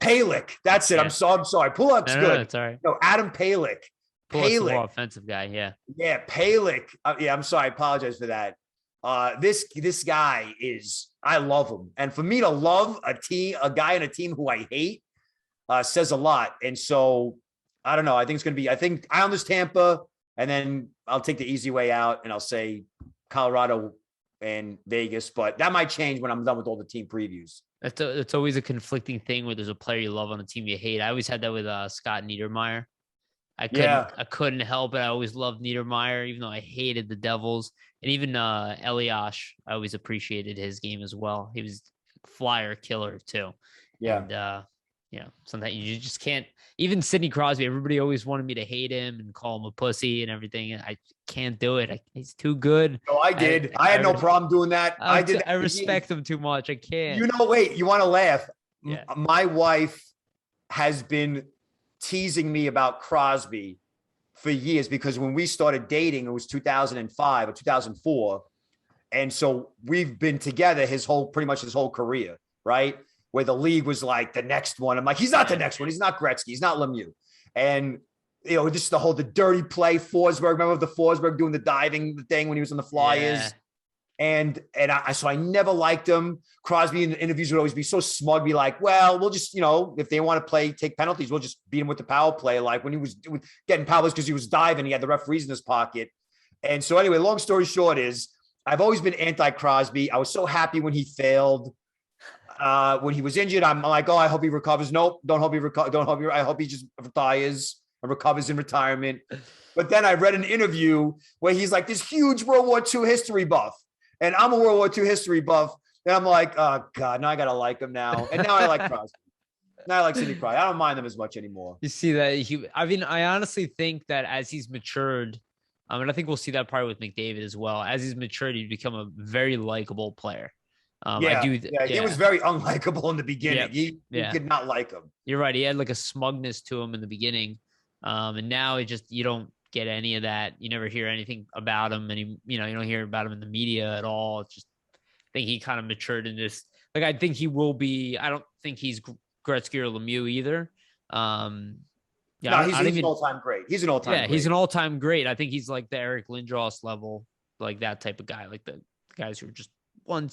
Palek. That's it. Yeah. I'm sorry. Pulock's good. No, it's all right. No, Adam Palek. Pulock's the more offensive guy. Yeah. Yeah. Palek. I'm sorry. I apologize for that. This guy I love him. And for me to love a guy in a team who I hate, says a lot. And so I don't know. I think Islanders, Tampa, and then I'll take the easy way out and I'll say Colorado and Vegas, but that might change when I'm done with all the team previews. It's always a conflicting thing where there's a player you love on a team you hate. I always had that with Scott Niedermayer. I couldn't help it. I always loved Niedermayer, even though I hated the Devils. And even Elias, I always appreciated his game as well. He was flyer killer too. Yeah. And, sometimes you just can't. Even Sidney Crosby, everybody always wanted me to hate him and call him a pussy and everything. And I can't do it. He's too good. No, I did. I had no problem doing that. I did. I respect him too much. I can't. Wait, you want to laugh? Yeah. My wife has been teasing me about Crosby for years because when we started dating, it was 2005 or 2004. And so we've been together pretty much his whole career, right? Where the league was like the next one. I'm like, he's not the next one. He's not Gretzky. He's not Lemieux. And, just the dirty play, Forsberg. Remember the Forsberg doing the diving thing when he was on the Flyers? Yeah. And so I never liked him. Crosby in the interviews would always be so smug, be like, well, we'll just, if they want to take penalties, we'll just beat him with the power play. Like when he was getting power plays because he was diving, he had the referees in his pocket. And so anyway, long story short is I've always been anti-Crosby. I was so happy when he failed. When he was injured, I'm like, oh, I hope he recovers. Nope, don't hope he recovers. I hope he just retires and recovers in retirement. But then I read an interview where he's like this huge World War II history buff. And I'm a World War II history buff. And I'm like, oh, God, now I got to like him now. And now I like Crosby. Now I like Sidney Crosby. I don't mind him as much anymore. You see that? I honestly think that as he's matured, and I think we'll see that part with McDavid as well. As he's matured, he's become a very likable player. He was very unlikable in the beginning. You could not like him. You're right. He had like a smugness to him in the beginning. And now you don't get any of that. You never hear anything about him. And you don't hear about him in the media at all. It's just, I think he kind of matured in this. Like, I think he will be, I don't think he's Gretzky or Lemieux either. He's an all-time great. He's an all-time great. He's an all-time great. I think he's like the Eric Lindros level, like that type of guy, like the guys who are just one,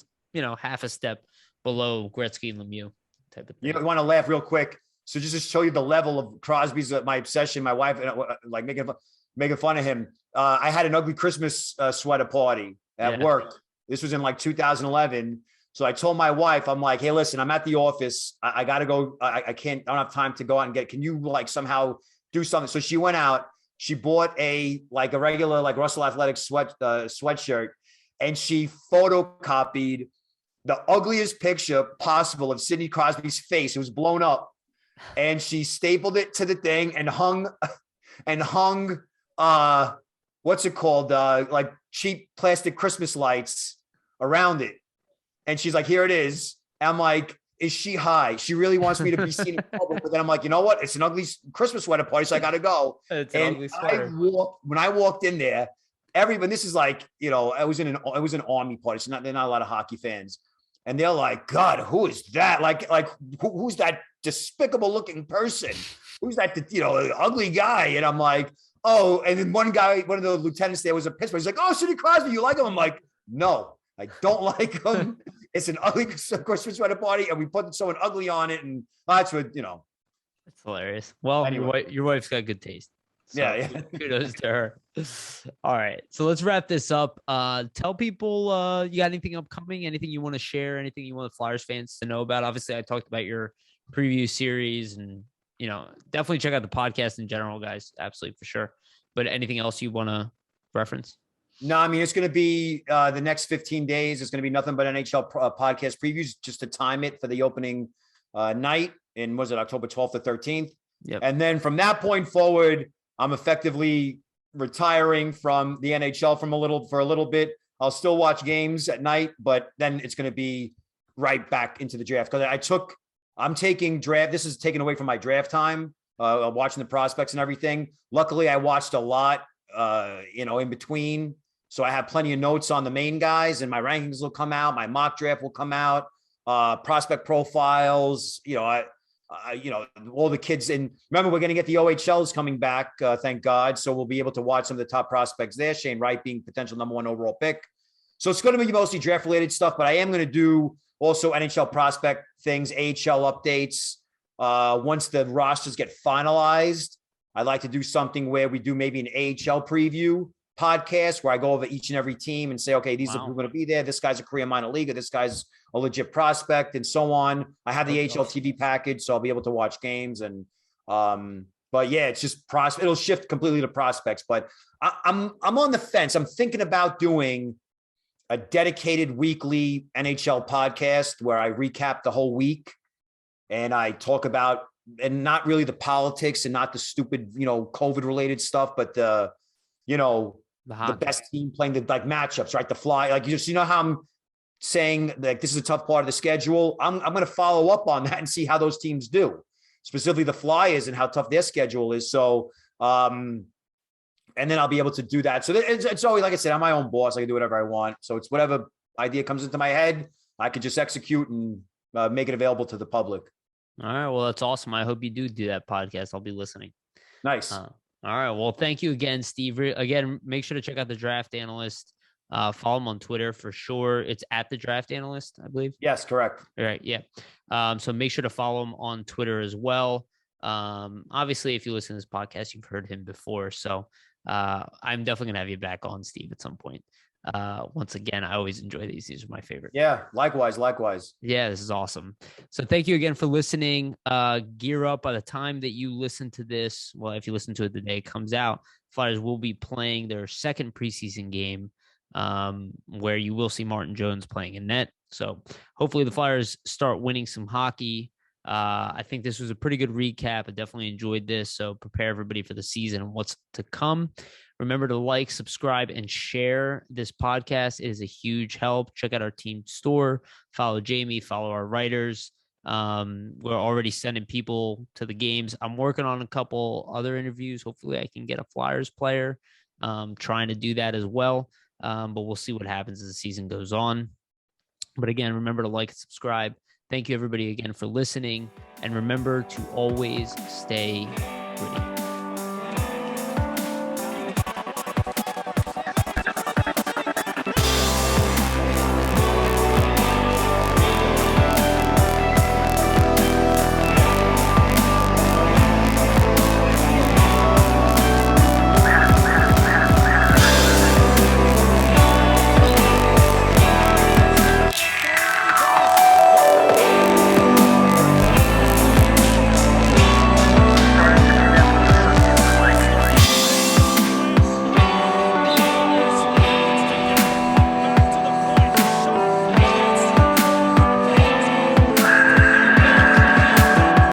half a step below Gretzky and Lemieux type of thing. You want to laugh real quick. So just to show you the level of Crosby's, my obsession, my wife, like making fun of him. I had an ugly Christmas sweater party at work. This was in like 2011. So I told my wife, I'm like, hey, listen, I'm at the office. I got to go. I don't have time to go out and can you like somehow do something? So she went out, she bought a regular, like Russell Athletics sweatshirt, and she photocopied the ugliest picture possible of Sidney Crosby's face. It was blown up, and she stapled it to the thing and hung what's it called? Like cheap plastic Christmas lights around it. And she's like, here it is. I'm like, is she high? She really wants me to be seen in public. But then I'm like, you know what? It's an ugly Christmas sweater party, so I got to go. It's an ugly sweater. When I walked in there, everybody, this is like, I was in an army party, so they're not a lot of hockey fans. And they're like, God, who is that? Like who's that despicable looking person? Who's that, ugly guy? And I'm like, oh, and then one of the lieutenants there was a Pittsburgh. He's like, oh, Sidney Crosby, you like him? I'm like, no. I don't like him. It's an ugly Christmas sweater party, and we put someone ugly on it, and that's what It's hilarious. Well, anyway. your wife's got good taste. So yeah. Kudos to her. All right, so let's wrap this up. Tell people you got anything upcoming, anything you want to share, anything you want the Flyers fans to know about. Obviously, I talked about your preview series, and definitely check out the podcast in general, guys. Absolutely, for sure. But anything else you want to reference? No, I mean, it's going to be the next 15 days. It's going to be nothing but NHL podcast previews just to time it for the opening night in, was it October 12th or 13th? Yep. And then from that point forward, I'm effectively retiring from the NHL for a little bit. I'll still watch games at night, but then it's going to be right back into the draft. Because I'm taking draft. This is taken away from my draft time, watching the prospects and everything. Luckily, I watched a lot, in between. So I have plenty of notes on the main guys, and my rankings will come out. My mock draft will come out. Prospect profiles, all the kids. And remember, we're going to get the OHLs coming back, thank God. So we'll be able to watch some of the top prospects there. Shane Wright being potential number 1 overall pick. So it's going to be mostly draft related stuff, but I am going to do also NHL prospect things, AHL updates. Once the rosters get finalized, I'd like to do something where we do maybe an AHL preview podcast where I go over each and every team and say, okay, these are who are going to be there. This guy's a career minor leaguer. This guy's a legit prospect, and so on. I have the AHL TV package, so I'll be able to watch games. And, but yeah, it's just it'll shift completely to prospects, but I'm on the fence. I'm thinking about doing a dedicated weekly NHL podcast where I recap the whole week and I talk about, and not really the politics and not the stupid, COVID related stuff, but the best team playing the matchups, right? The Fly, how I'm saying that this is a tough part of the schedule. I'm going to follow up on that and see how those teams do, specifically the Flyers and how tough their schedule is. So, and then I'll be able to do that. So it's always, like I said, I'm my own boss. I can do whatever I want. So it's whatever idea comes into my head, I could just execute and make it available to the public. All right. Well, that's awesome. I hope you do that podcast. I'll be listening. Nice. All right. Well, thank you again, Steve. Again, make sure to check out the Draft Analyst. Follow him on Twitter for sure. It's at the Draft Analyst, I believe. Yes, correct. All right. Yeah. So make sure to follow him on Twitter as well. Obviously, if you listen to this podcast, you've heard him before. So I'm definitely gonna have you back on, Steve, at some point. Once again, I always enjoy these. These are my favorite. Yeah, likewise. Yeah, this is awesome. So thank you again for listening. Gear up. By the time that you listen to this, well, if you listen to it the day it comes out, Flyers will be playing their second preseason game, where you will see Martin Jones playing in net. So hopefully the Flyers start winning some hockey. I think this was a pretty good recap. I definitely enjoyed this. So prepare everybody for the season and what's to come. Remember to like, subscribe, and share this podcast. It is a huge help. Check out our team store. Follow Jamie. Follow our writers. We're already sending people to the games. I'm working on a couple other interviews. Hopefully I can get a Flyers player. Trying to do that as well. But we'll see what happens as the season goes on. But again, remember to like and subscribe. Thank you, everybody, again for listening. And remember to always stay gritty.